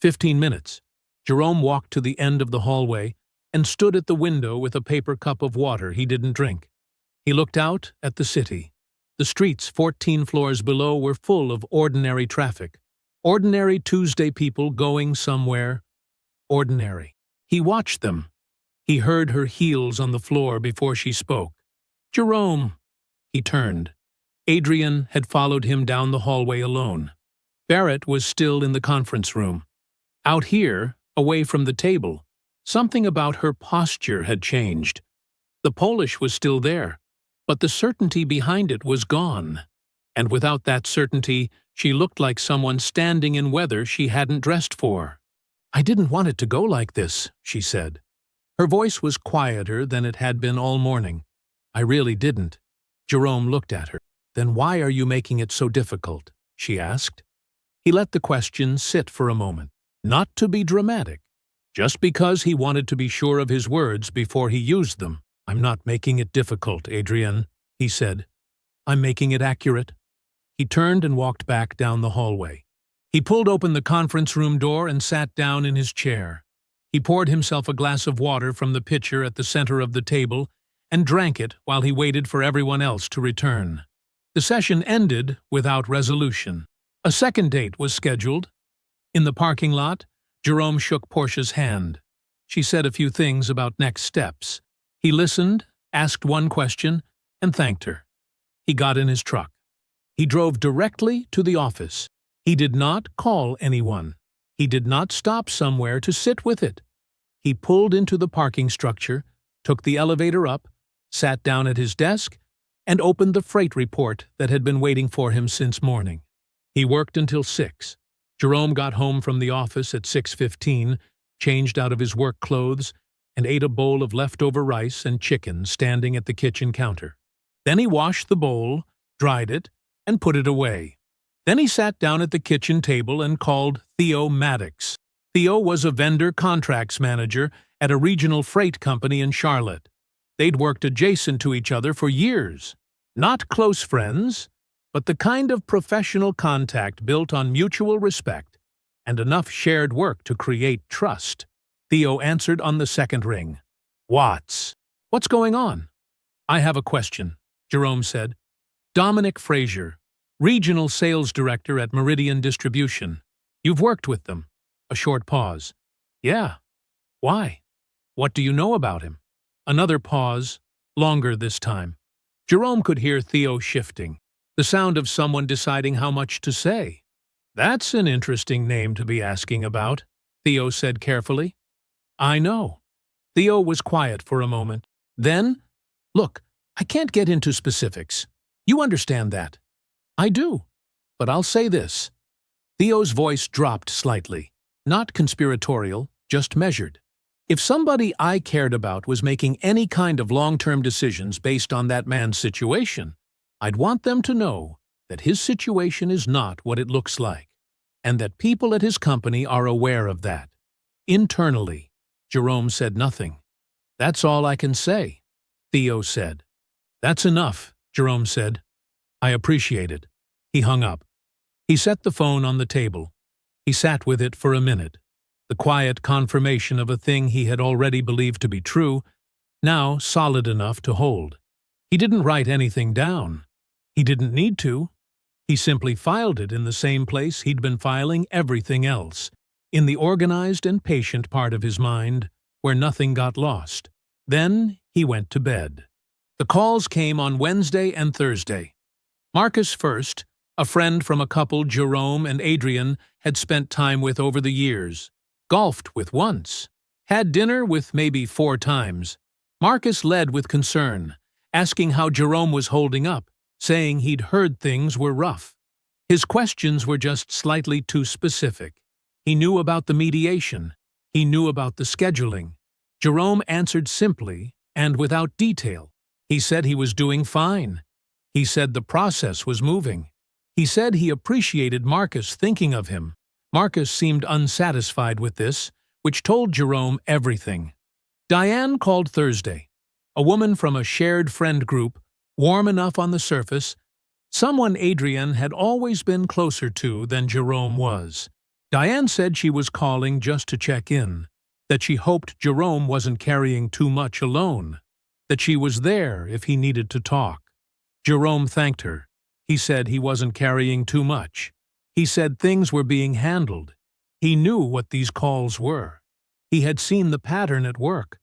15 minutes. Jerome walked to the end of the hallway and stood at the window with a paper cup of water he didn't drink. He looked out at the city. The streets 14 floors below were full of ordinary traffic. Ordinary Tuesday people going somewhere. Ordinary. He watched them. He heard her heels on the floor before she spoke. "Jerome." He turned. Adrienne had followed him down the hallway alone. Barrett was still in the conference room. Out here, away from the table, something about her posture had changed. The Polish was still there, but the certainty behind it was gone. And without that certainty, she looked like someone standing in weather she hadn't dressed for. "I didn't want it to go like this," she said. Her voice was quieter than it had been all morning. "I really didn't." Jerome looked at her. "Then why are you making it so difficult?" she asked. He let the question sit for a moment, not to be dramatic, just because he wanted to be sure of his words before he used them. "I'm not making it difficult, Adrienne," he said. "I'm making it accurate." He turned and walked back down the hallway. He pulled open the conference room door and sat down in his chair. He poured himself a glass of water from the pitcher at the center of the table and drank it while he waited for everyone else to return. The session ended without resolution. A second date was scheduled. In the parking lot, Jerome shook Portia's hand. She said a few things about next steps. He listened, asked one question, and thanked her. He got in his truck. He drove directly to the office. He did not call anyone. He did not stop somewhere to sit with it. He pulled into the parking structure, took the elevator up, sat down at his desk, and opened the freight report that had been waiting for him since morning. He worked until 6. Jerome got home from the office at 6:15, changed out of his work clothes, and ate a bowl of leftover rice and chicken standing at the kitchen counter. Then he washed the bowl, dried it, and put it away. Then he sat down at the kitchen table and called Theo Maddox. Theo was a vendor contracts manager at a regional freight company in Charlotte. They'd worked adjacent to each other for years. Not close friends, but the kind of professional contact built on mutual respect and enough shared work to create trust. Theo answered on the second ring. "Watts, what's going on?" "I have a question," Jerome said. "Dominic Frazier, Regional Sales Director at Meridian Distribution. You've worked with them." A short pause. "Yeah. Why? What do you know about him?" Another pause, longer this time. Jerome could hear Theo shifting, the sound of someone deciding how much to say. "That's an interesting name to be asking about," Theo said carefully. "I know." Theo was quiet for a moment. Then, "Look, I can't get into specifics. You understand that." "I do. But I'll say this." Theo's voice dropped slightly. Not conspiratorial, just measured. "If somebody I cared about was making any kind of long-term decisions based on that man's situation, I'd want them to know that his situation is not what it looks like, and that people at his company are aware of that. Internally." Jerome said nothing. "That's all I can say," Theo said. "That's enough," Jerome said. "I appreciate it." He hung up. He set the phone on the table. He sat with it for a minute, the quiet confirmation of a thing he had already believed to be true, now solid enough to hold. He didn't write anything down. He didn't need to. He simply filed it in the same place he'd been filing everything else, in the organized and patient part of his mind, where nothing got lost. Then he went to bed. The calls came on Wednesday and Thursday. Marcus first, a friend from a couple Jerome and Adrienne had spent time with over the years, golfed with once, had dinner with maybe 4 times. Marcus led with concern, asking how Jerome was holding up, saying he'd heard things were rough. His questions were just slightly too specific. He knew about the mediation. He knew about the scheduling. Jerome answered simply and without detail. He said he was doing fine. He said the process was moving. He said he appreciated Marcus thinking of him. Marcus seemed unsatisfied with this, which told Jerome everything. Diane called Thursday, a woman from a shared friend group, warm enough on the surface, someone Adrienne had always been closer to than Jerome was. Diane said she was calling just to check in, that she hoped Jerome wasn't carrying too much alone, that she was there if he needed to talk. Jerome thanked her. He said he wasn't carrying too much. He said things were being handled. He knew what these calls were. He had seen the pattern at work.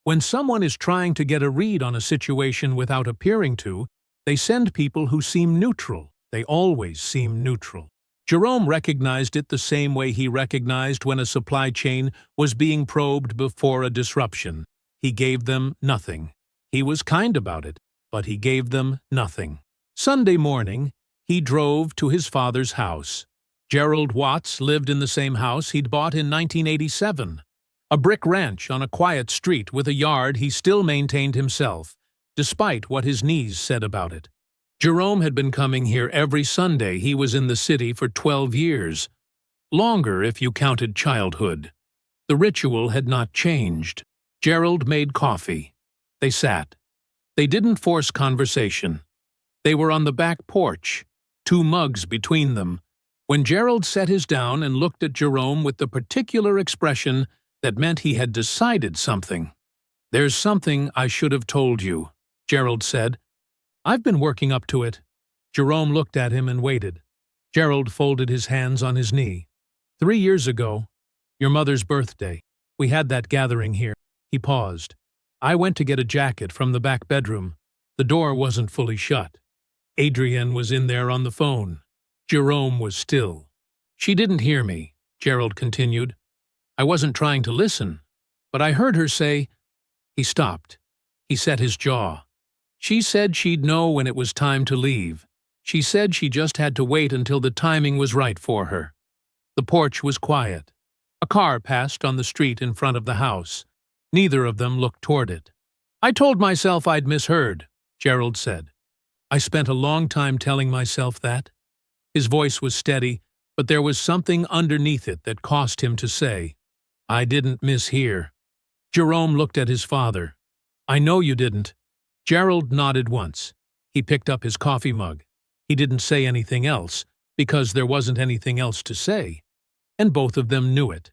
When someone is trying to get a read on a situation without appearing to, they send people who seem neutral. They always seem neutral. Jerome recognized it the same way he recognized when a supply chain was being probed before a disruption. He gave them nothing. He was kind about it, but he gave them nothing. Sunday morning, he drove to his father's house. Gerald Watts lived in the same house he'd bought in 1987. A brick ranch on a quiet street with a yard he still maintained himself, despite what his knees said about it. Jerome had been coming here every Sunday he was in the city for 12 years. Longer if you counted childhood. The ritual had not changed. Gerald made coffee. They sat. They didn't force conversation. They were on the back porch, 2 mugs between them, when Gerald set his down and looked at Jerome with the particular expression that meant he had decided something. "There's something I should have told you," Gerald said. "I've been working up to it." Jerome looked at him and waited. Gerald folded his hands on his knee. 3 years ago, your mother's birthday, we had that gathering here. He paused. I went to get a jacket from the back bedroom. The door wasn't fully shut. Adrienne was in there on the phone. Jerome was still. "She didn't hear me," Gerald continued. "I wasn't trying to listen, but I heard her say—" He stopped. He set his jaw. "She said she'd know when it was time to leave. She said she just had to wait until the timing was right for her." The porch was quiet. A car passed on the street in front of the house. Neither of them looked toward it. "I told myself I'd misheard," Gerald said. "I spent a long time telling myself that." His voice was steady, but there was something underneath it that caused him to say, "I didn't mishear." Jerome looked at his father. "I know you didn't." Gerald nodded once. He picked up his coffee mug. He didn't say anything else, because there wasn't anything else to say. And both of them knew it.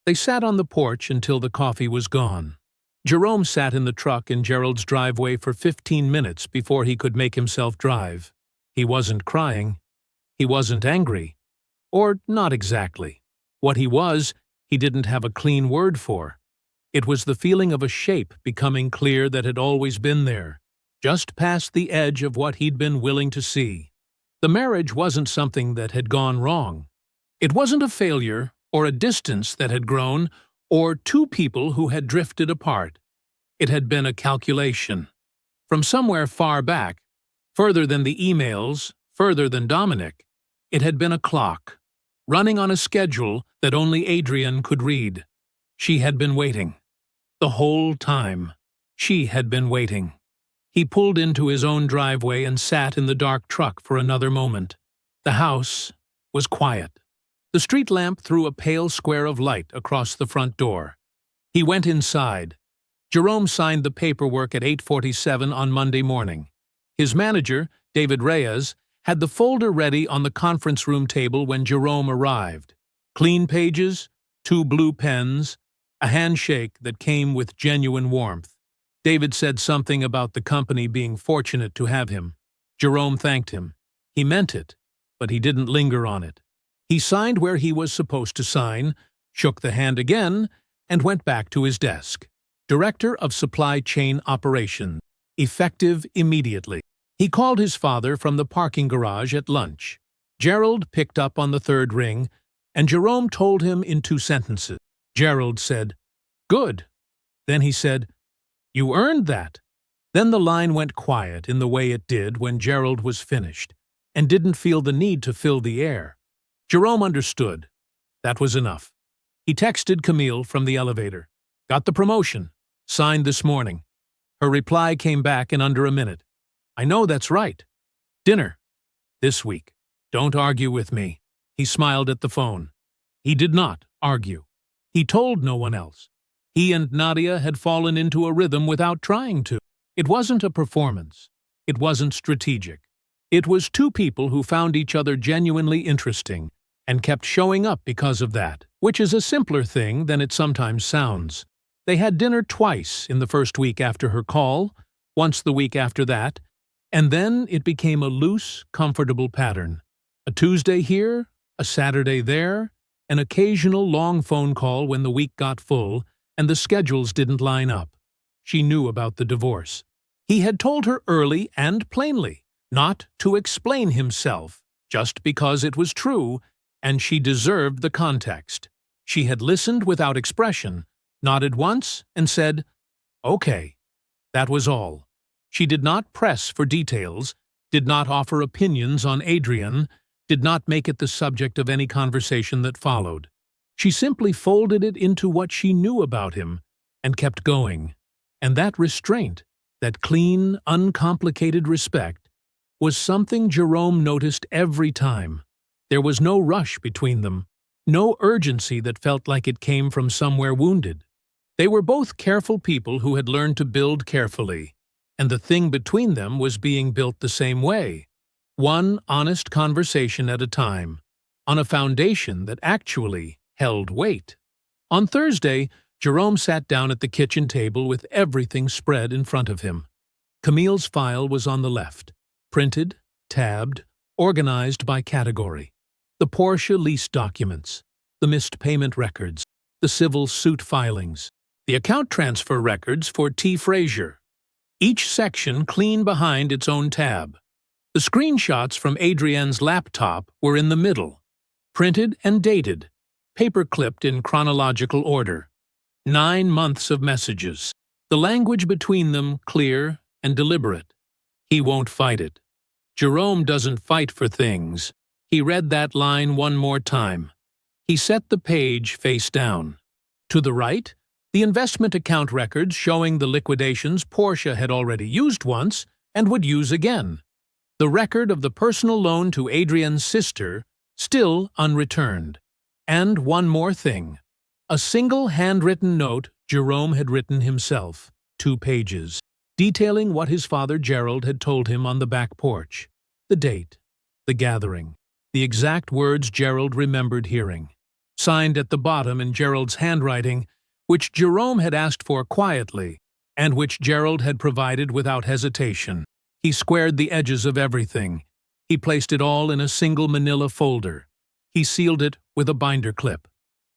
They sat on the porch until the coffee was gone. Jerome sat in the truck in Gerald's driveway for 15 minutes before he could make himself drive. He wasn't crying. He wasn't angry. Or not exactly. What he was, he didn't have a clean word for. It was the feeling of a shape becoming clear that had always been there, just past the edge of what he'd been willing to see. The marriage wasn't something that had gone wrong. It wasn't a failure, or a distance that had grown, or 2 people who had drifted apart. It had been a calculation. From somewhere far back, further than the emails, further than Dominic, it had been a clock, running on a schedule that only Adrienne could read. She had been waiting. The whole time. She had been waiting. He pulled into his own driveway and sat in the dark truck for another moment. The house was quiet. The street lamp threw a pale square of light across the front door. He went inside. Jerome signed the paperwork at 8:47 on Monday morning. His manager, David Reyes, had the folder ready on the conference room table when Jerome arrived. Clean pages, 2 blue pens, a handshake that came with genuine warmth. David said something about the company being fortunate to have him. Jerome thanked him. He meant it, but he didn't linger on it. He signed where he was supposed to sign, shook the hand again, and went back to his desk. Director of Supply Chain Operations, effective immediately. He called his father from the parking garage at lunch. Gerald picked up on the 3rd ring, and Jerome told him in 2 sentences. Gerald said, "Good." Then he said, "You earned that." Then the line went quiet in the way it did when Gerald was finished, and didn't feel the need to fill the air. Jerome understood. That was enough. He texted Camille from the elevator. "Got the promotion. Signed this morning." Her reply came back in under a minute. "I know that's right. Dinner. This week. Don't argue with me." He smiled at the phone. He did not argue. He told no one else. He and Nadia had fallen into a rhythm without trying to. It wasn't a performance. It wasn't strategic. It was 2 people who found each other genuinely interesting and kept showing up because of that, which is a simpler thing than it sometimes sounds. They had dinner twice in the first week after her call, once the week after that, and then it became a loose, comfortable pattern. A Tuesday here, a Saturday there, an occasional long phone call when the week got full and the schedules didn't line up. She knew about the divorce. He had told her early and plainly not to explain himself, just because it was true, and she deserved the context. She had listened without expression, nodded once, and said, "Okay." That was all. She did not press for details, did not offer opinions on Adrienne, did not make it the subject of any conversation that followed. She simply folded it into what she knew about him and kept going. And that restraint, that clean, uncomplicated respect, was something Jerome noticed every time. There was no rush between them, no urgency that felt like it came from somewhere wounded. They were both careful people who had learned to build carefully, and the thing between them was being built the same way, one honest conversation at a time, on a foundation that actually held weight. On Thursday, Jerome sat down at the kitchen table with everything spread in front of him. Camille's file was on the left, printed, tabbed, organized by category. The Porsche lease documents, the missed payment records, the civil suit filings, the account transfer records for T. Frazier. Each section clean behind its own tab. The screenshots from Adrienne's laptop were in the middle, printed and dated, paper-clipped in chronological order. 9 months of messages, the language between them clear and deliberate. He won't fight it. Jerome doesn't fight for things. He read that line one more time. He set the page face down. To the right, the investment account records showing the liquidations Porsche had already used once and would use again. The record of the personal loan to Adrienne's sister, still unreturned. And one more thing. A single handwritten note Jerome had written himself, 2 pages, detailing what his father Gerald had told him on the back porch. The date, the gathering, the exact words Gerald remembered hearing. Signed at the bottom in Gerald's handwriting, which Jerome had asked for quietly, and which Gerald had provided without hesitation. He squared the edges of everything. He placed it all in a single manila folder. He sealed it with a binder clip.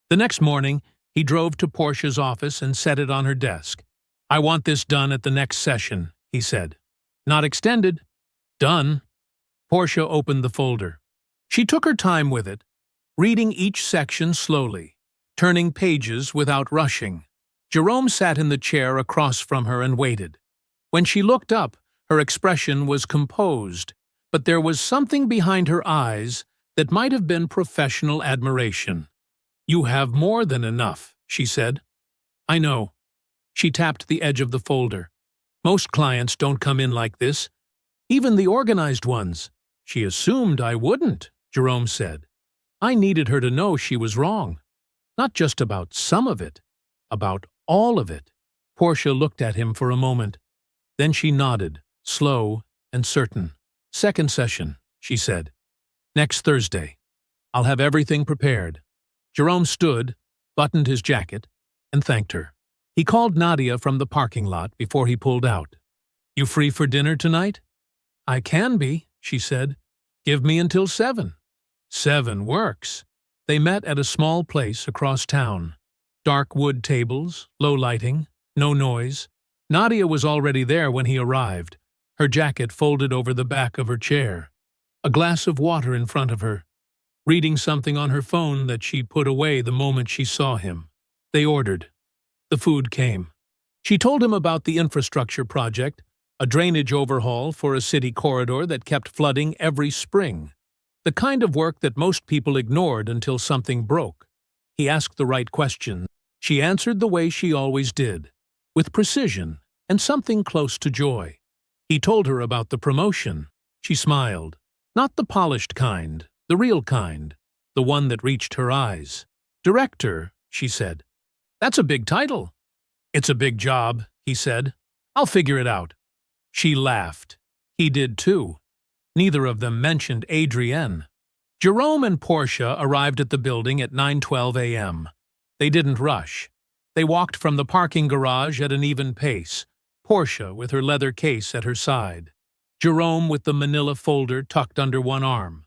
The next morning, he drove to Portia's office and set it on her desk. "I want this done at the next session," he said. "Not extended." "Done." Portia opened the folder. She took her time with it, reading each section slowly, turning pages without rushing. Jerome sat in the chair across from her and waited. When she looked up, her expression was composed, but there was something behind her eyes that might have been professional admiration. "You have more than enough," she said. "I know." She tapped the edge of the folder. "Most clients don't come in like this, even the organized ones." "She assumed I wouldn't," Jerome said. "I needed her to know she was wrong. Not just about some of it, about all of it." Portia looked at him for a moment. Then she nodded, slow and certain. "Second session," she said. "Next Thursday. I'll have everything prepared." Jerome stood, buttoned his jacket, and thanked her. He called Nadia from the parking lot before he pulled out. "You free for dinner tonight?" "I can be," she said. "Give me until 7. 7 works." They met at a small place across town. Dark wood tables, low lighting, no noise. Nadia was already there when he arrived, her jacket folded over the back of her chair, a glass of water in front of her, reading something on her phone that she put away the moment she saw him. They ordered. The food came. She told him about the infrastructure project, a drainage overhaul for a city corridor that kept flooding every spring, the kind of work that most people ignored until something broke. He asked the right questions. She answered the way she always did, with precision and something close to joy. He told her about the promotion. She smiled. Not the polished kind, the real kind, the one that reached her eyes. "Director," she said. "That's a big title." "It's a big job," he said. "I'll figure it out." She laughed. He did too. Neither of them mentioned Adrienne. Jerome and Portia arrived at the building at 9:12 a.m. They didn't rush. They walked from the parking garage at an even pace, Portia with her leather case at her side, Jerome with the manila folder tucked under one arm.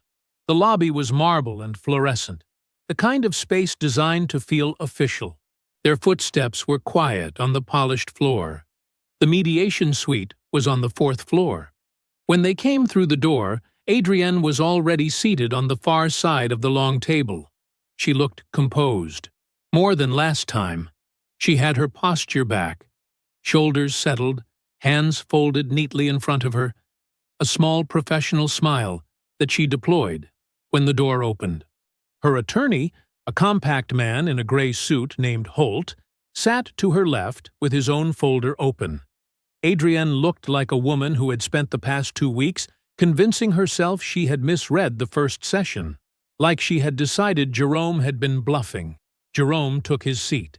The lobby was marble and fluorescent, the kind of space designed to feel official. Their footsteps were quiet on the polished floor. The mediation suite was on the 4th floor. When they came through the door, Adrienne was already seated on the far side of the long table. She looked composed. More than last time. She had her posture back, shoulders settled, hands folded neatly in front of her, a small professional smile that she deployed when the door opened. Her attorney, A compact man in a gray suit named Holt sat to her left with his own folder open. Adrienne looked like a woman who had spent the past 2 weeks convincing herself she had misread the first session, like she had decided Jerome had been bluffing. Jerome took his seat.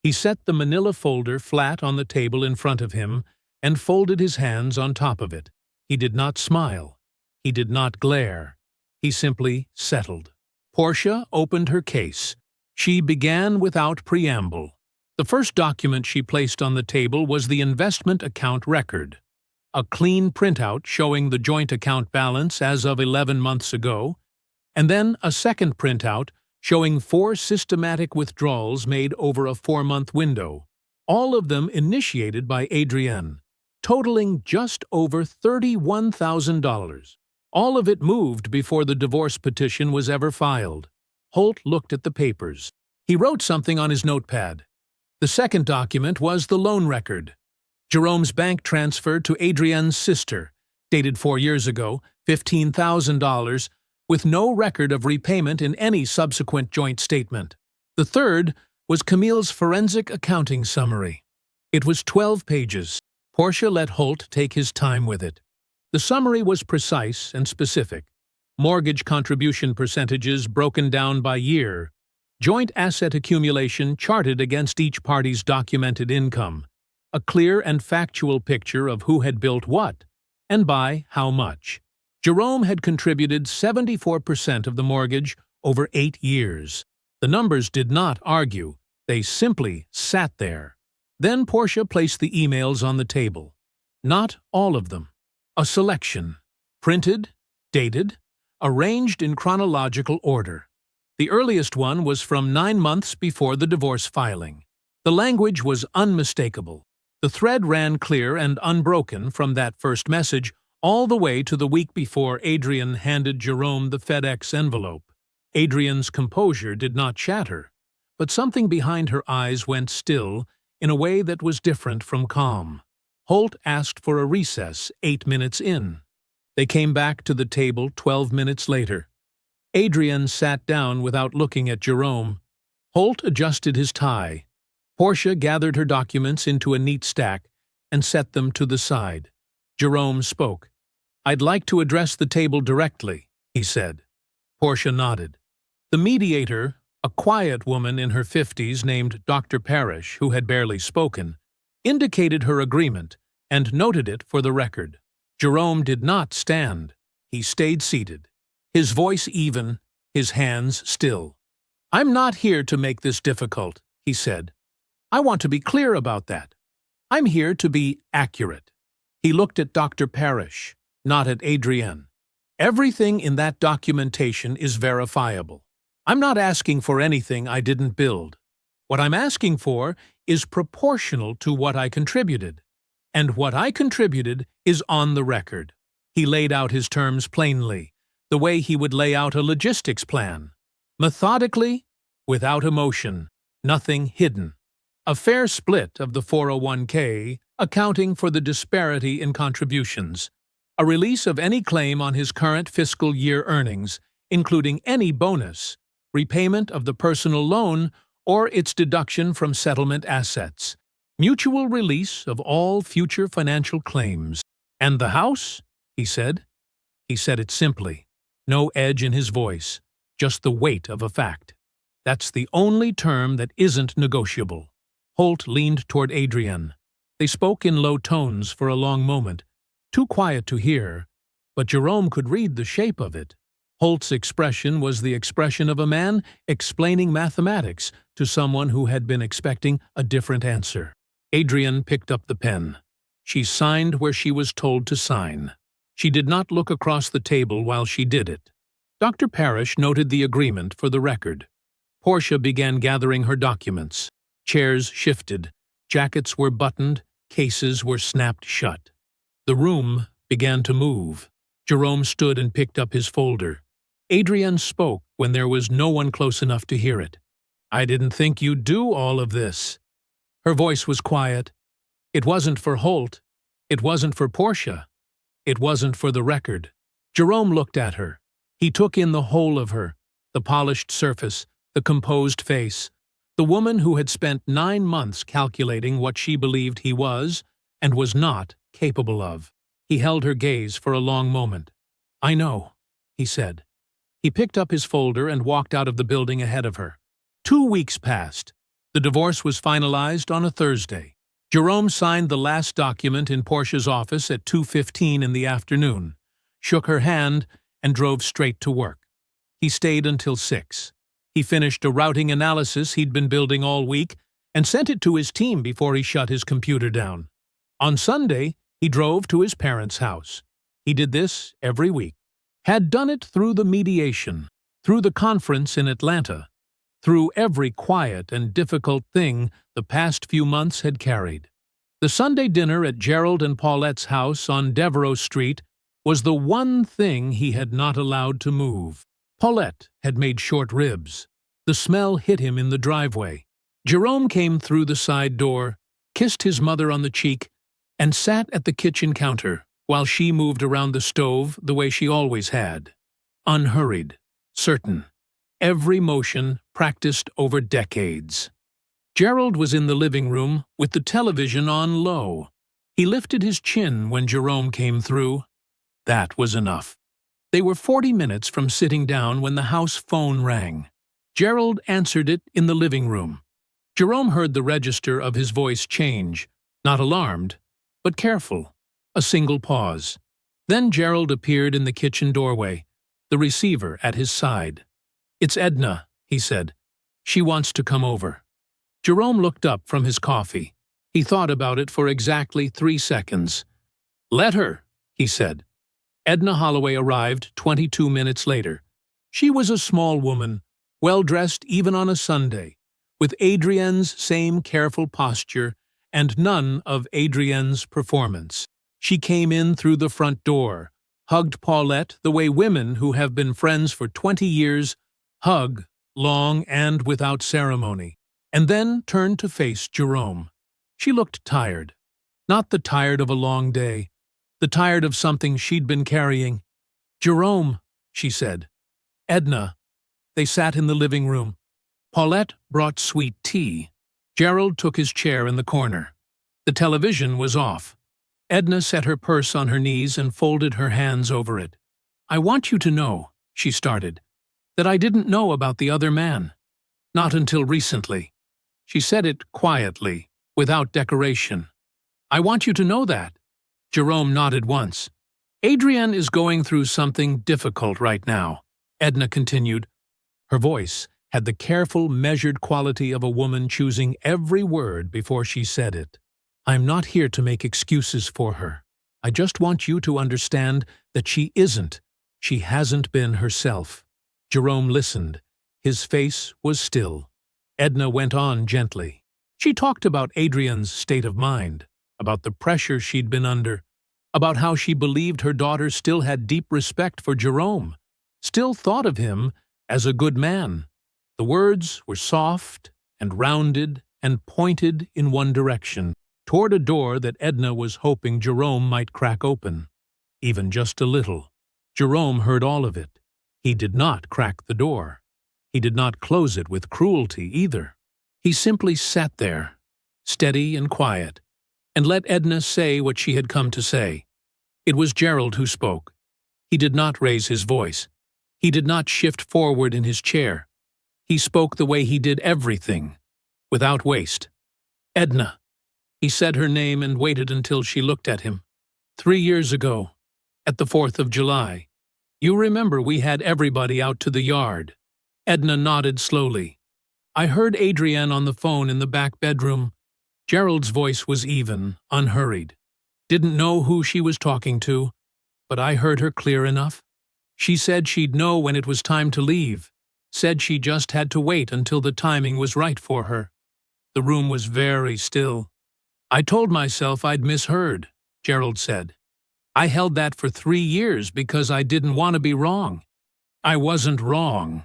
He set the manila folder flat on the table in front of him and folded his hands on top of it. He did not smile. He did not glare. He simply settled. Portia opened her case. She began without preamble. The first document she placed on the table was the investment account record, a clean printout showing the joint account balance as of 11 months ago, and then a second printout showing 4 systematic withdrawals made over a 4-month window, all of them initiated by Adrienne, totaling just over $31,000. All of it moved before the divorce petition was ever filed. Holt looked at the papers. He wrote something on his notepad. The second document was the loan record. Jerome's bank transfer to Adrienne's sister, dated 4 years ago, $15,000, with no record of repayment in any subsequent joint statement. The third was Camille's forensic accounting summary. It was 12 pages. Portia let Holt take his time with it. The summary was precise and specific. Mortgage contribution percentages broken down by year. Joint asset accumulation charted against each party's documented income. A clear and factual picture of who had built what, and by how much. Jerome had contributed 74% of the mortgage over 8 years. The numbers did not argue. They simply sat there. Then Portia placed the emails on the table. Not all of them. A selection. Printed, dated, arranged in chronological order. The earliest one was from 9 months before the divorce filing. The language was unmistakable. The thread ran clear and unbroken from that first message all the way to the week before Adrienne handed Jerome the FedEx envelope. Adrienne's composure did not shatter, but something behind her eyes went still in a way that was different from calm. Holt asked for a recess 8 minutes in. They came back to the table 12 minutes later. Adrienne sat down without looking at Jerome. Holt adjusted his tie. Portia gathered her documents into a neat stack and set them to the side. Jerome spoke. "I'd like to address the table directly," he said. Portia nodded. The mediator, a quiet woman in her 50s named Dr. Parrish, who had barely spoken, indicated her agreement and noted it for the record. Jerome did not stand. He stayed seated, his voice even, his hands still. "I'm not here to make this difficult," he said. "I want to be clear about that. I'm here to be accurate." He looked at Dr. Parrish, not at Adrienne. "Everything in that documentation is verifiable. I'm not asking for anything I didn't build. What I'm asking for is proportional to what I contributed. And what I contributed is on the record." He laid out his terms plainly, the way he would lay out a logistics plan. Methodically, without emotion, nothing hidden. A fair split of the 401k, accounting for the disparity in contributions. A release of any claim on his current fiscal year earnings, including any bonus, repayment of the personal loan, or its deduction from settlement assets. Mutual release of all future financial claims. "And the house?" he said. He said it simply. No edge in his voice, just the weight of a fact. "That's the only term that isn't negotiable." Holt leaned toward Adrienne. They spoke in low tones for a long moment, too quiet to hear, but Jerome could read the shape of it. Holt's expression was the expression of a man explaining mathematics to someone who had been expecting a different answer. Adrienne picked up the pen. She signed where she was told to sign. She did not look across the table while she did it. Dr. Parrish noted the agreement for the record. Portia began gathering her documents. Chairs shifted. Jackets were buttoned. Cases were snapped shut. The room began to move. Jerome stood and picked up his folder. Adrienne spoke when there was no one close enough to hear it. "I didn't think you'd do all of this." Her voice was quiet. It wasn't for Holt. It wasn't for Portia. It wasn't for the record. Jerome looked at her. He took in the whole of her, the polished surface, the composed face, the woman who had spent 9 months calculating what she believed he was and was not capable of. He held her gaze for a long moment. "I know," he said. He picked up his folder and walked out of the building ahead of her. 2 weeks passed. The divorce was finalized on a Thursday. Jerome signed the last document in Portia's office at 2:15 in the afternoon, shook her hand, and drove straight to work. He stayed until 6. He finished a routing analysis he'd been building all week and sent it to his team before he shut his computer down. On Sunday, he drove to his parents' house. He did this every week. Had done it through the mediation, through the conference in Atlanta, through every quiet and difficult thing the past few months had carried. The Sunday dinner at Gerald and Paulette's house on Devereux Street was the one thing he had not allowed to move. Paulette had made short ribs. The smell hit him in the driveway. Jerome came through the side door, kissed his mother on the cheek, and sat at the kitchen counter while she moved around the stove the way she always had. Unhurried, certain. Every motion practiced over decades. Gerald was in the living room with the television on low. He lifted his chin when Jerome came through. That was enough. They were 40 minutes from sitting down when the house phone rang. Gerald answered it in the living room. Jerome heard the register of his voice change, not alarmed, but careful. A single pause. Then Gerald appeared in the kitchen doorway, the receiver at his side. "It's Edna," he said. "She wants to come over." Jerome looked up from his coffee. He thought about it for exactly 3 seconds. "Let her," he said. Edna Holloway arrived 22 minutes later. She was a small woman, well-dressed even on a Sunday, with Adrienne's same careful posture and none of Adrienne's performance. She came in through the front door, hugged Paulette the way women who have been friends for 20 years hug, long and without ceremony, and then turned to face Jerome. She looked tired. Not the tired of a long day, the tired of something she'd been carrying. "Jerome," she said. "Edna." They sat in the living room. Paulette brought sweet tea. Gerald took his chair in the corner. The television was off. Edna set her purse on her knees and folded her hands over it. "I want you to know," she started, "that I didn't know about the other man. Not until recently." She said it quietly, without decoration. "I want you to know that." Jerome nodded once. "Adrienne is going through something difficult right now," Edna continued. Her voice had the careful, measured quality of a woman choosing every word before she said it. "I'm not here to make excuses for her. I just want you to understand that she hasn't been herself." Jerome listened. His face was still. Edna went on gently. She talked about Adrienne's state of mind, about the pressure she'd been under, about how she believed her daughter still had deep respect for Jerome, still thought of him as a good man. The words were soft and rounded and pointed in one direction, toward a door that Edna was hoping Jerome might crack open. Even just a little. Jerome heard all of it. He did not crack the door. He did not close it with cruelty either. He simply sat there, steady and quiet, and let Edna say what she had come to say. It was Gerald who spoke. He did not raise his voice. He did not shift forward in his chair. He spoke the way he did everything, without waste. "Edna." He said her name and waited until she looked at him. 3 years ago, at the 4th of July. You remember we had everybody out to the yard. Edna nodded slowly. "I heard Adrienne on the phone in the back bedroom." Gerald's voice was even, unhurried. "Didn't know who she was talking to, but I heard her clear enough. She said she'd know when it was time to leave. Said she just had to wait until the timing was right for her." The room was very still. "I told myself I'd misheard," Gerald said. "I held that for 3 years because I didn't want to be wrong." "I wasn't wrong."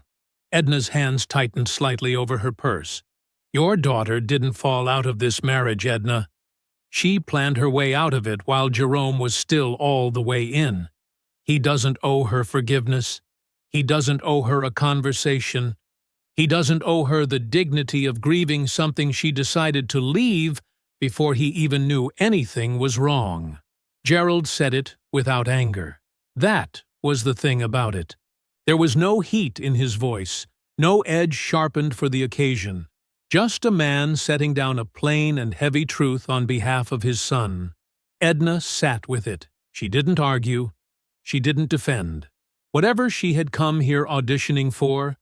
Edna's hands tightened slightly over her purse. "Your daughter didn't fall out of this marriage, Edna. She planned her way out of it while Jerome was still all the way in. He doesn't owe her forgiveness. He doesn't owe her a conversation. He doesn't owe her the dignity of grieving something she decided to leave before he even knew anything was wrong. Gerald said it without anger. That was the thing about it. There was no heat in his voice, no edge sharpened for the occasion. Just a man setting down a plain and heavy truth on behalf of his son. Edna sat with it. She didn't argue. She didn't defend. Whatever she had come here auditioning for,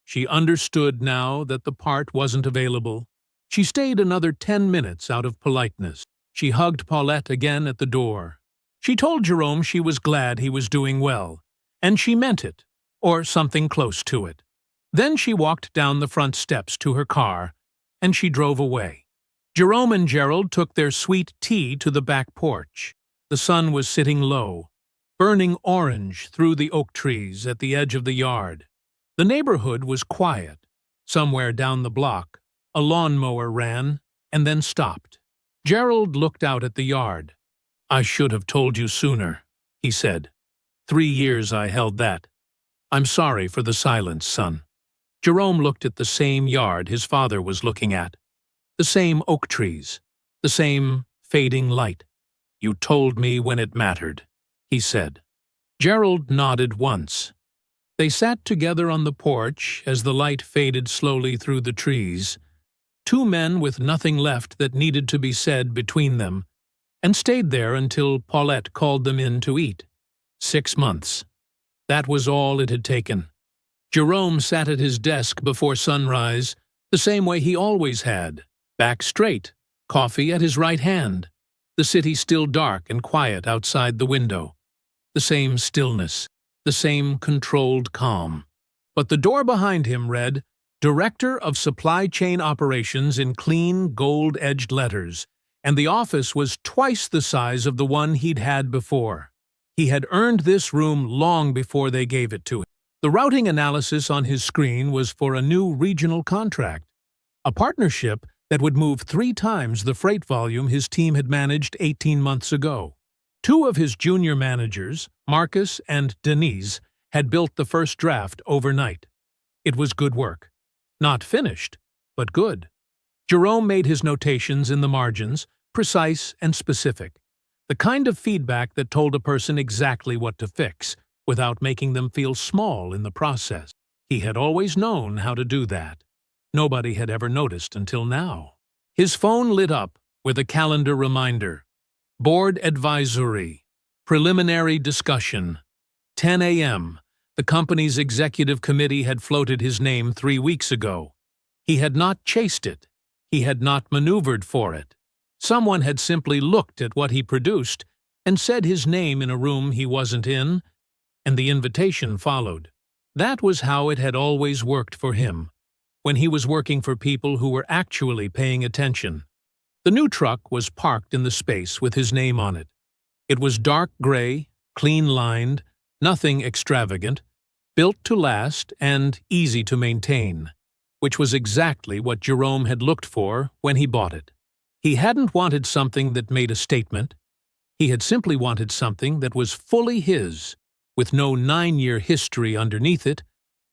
she understood now that the part wasn't available. She stayed another 10 minutes out of politeness. She hugged Paulette again at the door. She told Jerome she was glad he was doing well, and she meant it, or something close to it. Then she walked down the front steps to her car, and she drove away. Jerome and Gerald took their sweet tea to the back porch. The sun was sitting low, burning orange through the oak trees at the edge of the yard. The neighborhood was quiet. Somewhere down the block, a lawnmower ran and then stopped. Gerald looked out at the yard. "I should have told you sooner," he said. 3 years I held that. I'm sorry for the silence, son." Jerome looked at the same yard his father was looking at. The same oak trees. The same fading light. "You told me when it mattered," he said. Gerald nodded once. They sat together on the porch as the light faded slowly through the trees, two men with nothing left that needed to be said between them, and stayed there until Paulette called them in to eat. 6 months. That was all it had taken. Jerome sat at his desk before sunrise, the same way he always had, back straight, coffee at his right hand, the city still dark and quiet outside the window. The same stillness, the same controlled calm. But the door behind him read, "Director of Supply Chain Operations" in clean, gold-edged letters, and the office was twice the size of the one he'd had before. He had earned this room long before they gave it to him. The routing analysis on his screen was for a new regional contract, a partnership that would move 3 times the freight volume his team had managed 18 months ago. 2 of his junior managers, Marcus and Denise, had built the first draft overnight. It was good work. Not finished, but good. Jerome made his notations in the margins, precise and specific. The kind of feedback that told a person exactly what to fix, without making them feel small in the process. He had always known how to do that. Nobody had ever noticed until now. His phone lit up with a calendar reminder. Board advisory. Preliminary discussion. 10 a.m. The company's executive committee had floated his name 3 weeks ago. He had not chased it. He had not maneuvered for it. Someone had simply looked at what he produced and said his name in a room he wasn't in, and the invitation followed. That was how it had always worked for him, when he was working for people who were actually paying attention. The new truck was parked in the space with his name on it. It was dark gray, clean-lined, nothing extravagant, built to last and easy to maintain, which was exactly what Jerome had looked for when he bought it. He hadn't wanted something that made a statement. He had simply wanted something that was fully his, with no 9-year history underneath it,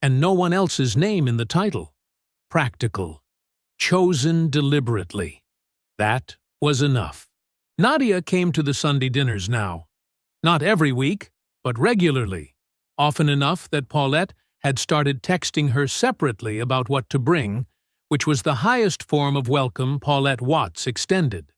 and no one else's name in the title. Practical. Chosen deliberately. That was enough. Nadia came to the Sunday dinners now. Not every week, but regularly. Often enough that Paulette had started texting her separately about what to bring, which was the highest form of welcome Paulette Watts extended.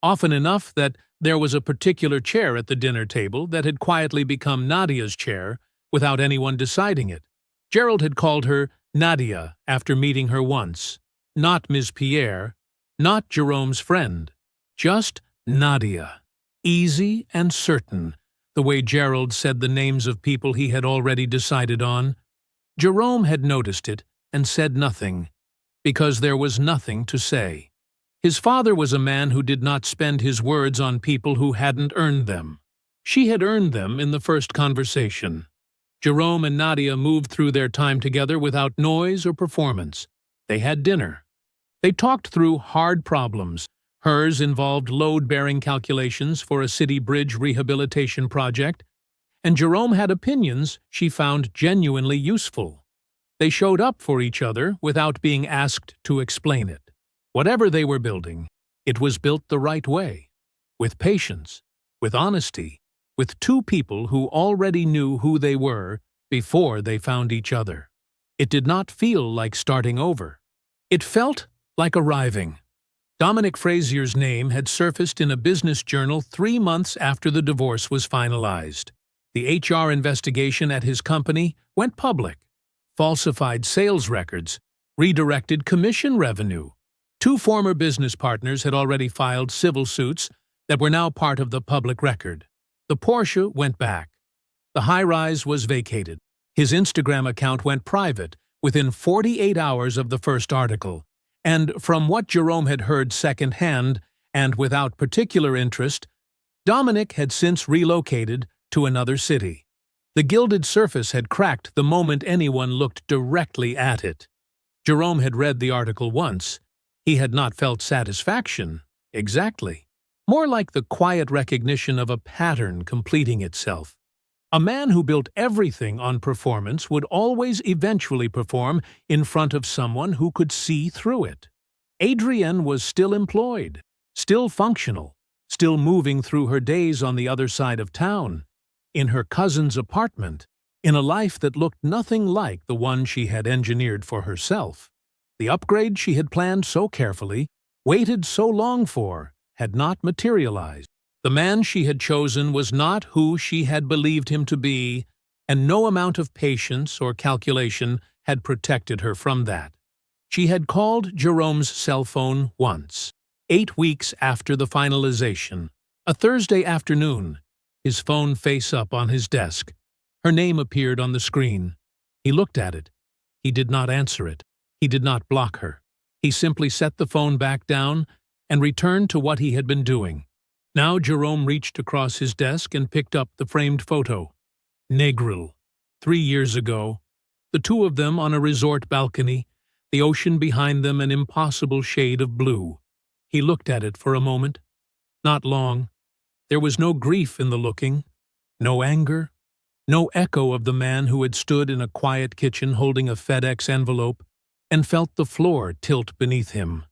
Often enough that there was a particular chair at the dinner table that had quietly become Nadia's chair without anyone deciding it. Gerald had called her Nadia after meeting her once. Not Ms. Pierre, not Jerome's friend. Just Nadia. Easy and certain, the way Gerald said the names of people he had already decided on. Jerome had noticed it and said nothing, because there was nothing to say. His father was a man who did not spend his words on people who hadn't earned them. She had earned them in the first conversation. Jerome and Nadia moved through their time together without noise or performance. They had dinner. They talked through hard problems. Hers involved load-bearing calculations for a city bridge rehabilitation project, and Jerome had opinions she found genuinely useful. They showed up for each other without being asked to explain it. Whatever they were building, it was built the right way, with patience, with honesty, with two people who already knew who they were before they found each other. It did not feel like starting over. It felt like arriving. Dominic Frazier's name had surfaced in a business journal 3 months after the divorce was finalized. The HR investigation at his company went public. Falsified sales records, redirected commission revenue. 2 former business partners had already filed civil suits that were now part of the public record. The Porsche went back. The high-rise was vacated. His Instagram account went private within 48 hours of the first article. And from what Jerome had heard secondhand and without particular interest, Dominic had since relocated to another city. The gilded surface had cracked the moment anyone looked directly at it. Jerome had read the article once. He had not felt satisfaction, exactly. More like the quiet recognition of a pattern completing itself. A man who built everything on performance would always eventually perform in front of someone who could see through it. Adrienne was still employed, still functional, still moving through her days on the other side of town, in her cousin's apartment, in a life that looked nothing like the one she had engineered for herself. The upgrade she had planned so carefully, waited so long for, had not materialized. The man she had chosen was not who she had believed him to be, and no amount of patience or calculation had protected her from that. She had called Jerome's cell phone once, 8 weeks after the finalization, a Thursday afternoon, his phone face up on his desk. Her name appeared on the screen. He looked at it. He did not answer it. He did not block her. He simply set the phone back down and returned to what he had been doing. Now Jerome reached across his desk and picked up the framed photo. Negril. 3 years ago. The two of them on a resort balcony, the ocean behind them an impossible shade of blue. He looked at it for a moment. Not long. There was no grief in the looking, no anger, no echo of the man who had stood in a quiet kitchen holding a FedEx envelope and felt the floor tilt beneath him.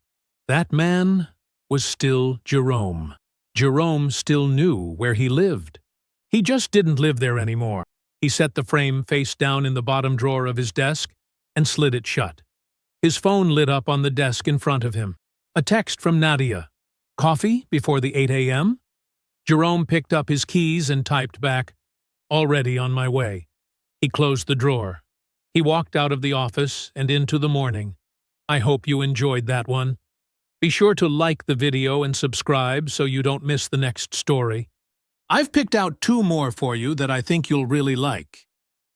That man was still Jerome. Jerome still knew where he lived. He just didn't live there anymore. He set the frame face down in the bottom drawer of his desk and slid it shut. His phone lit up on the desk in front of him. A text from Nadia. Coffee before the 8 a.m.? Jerome picked up his keys and typed back, already on my way. He closed the drawer. He walked out of the office and into the morning. I hope you enjoyed that one. Be sure to like the video and subscribe so you don't miss the next story. I've picked out 2 more for you that I think you'll really like.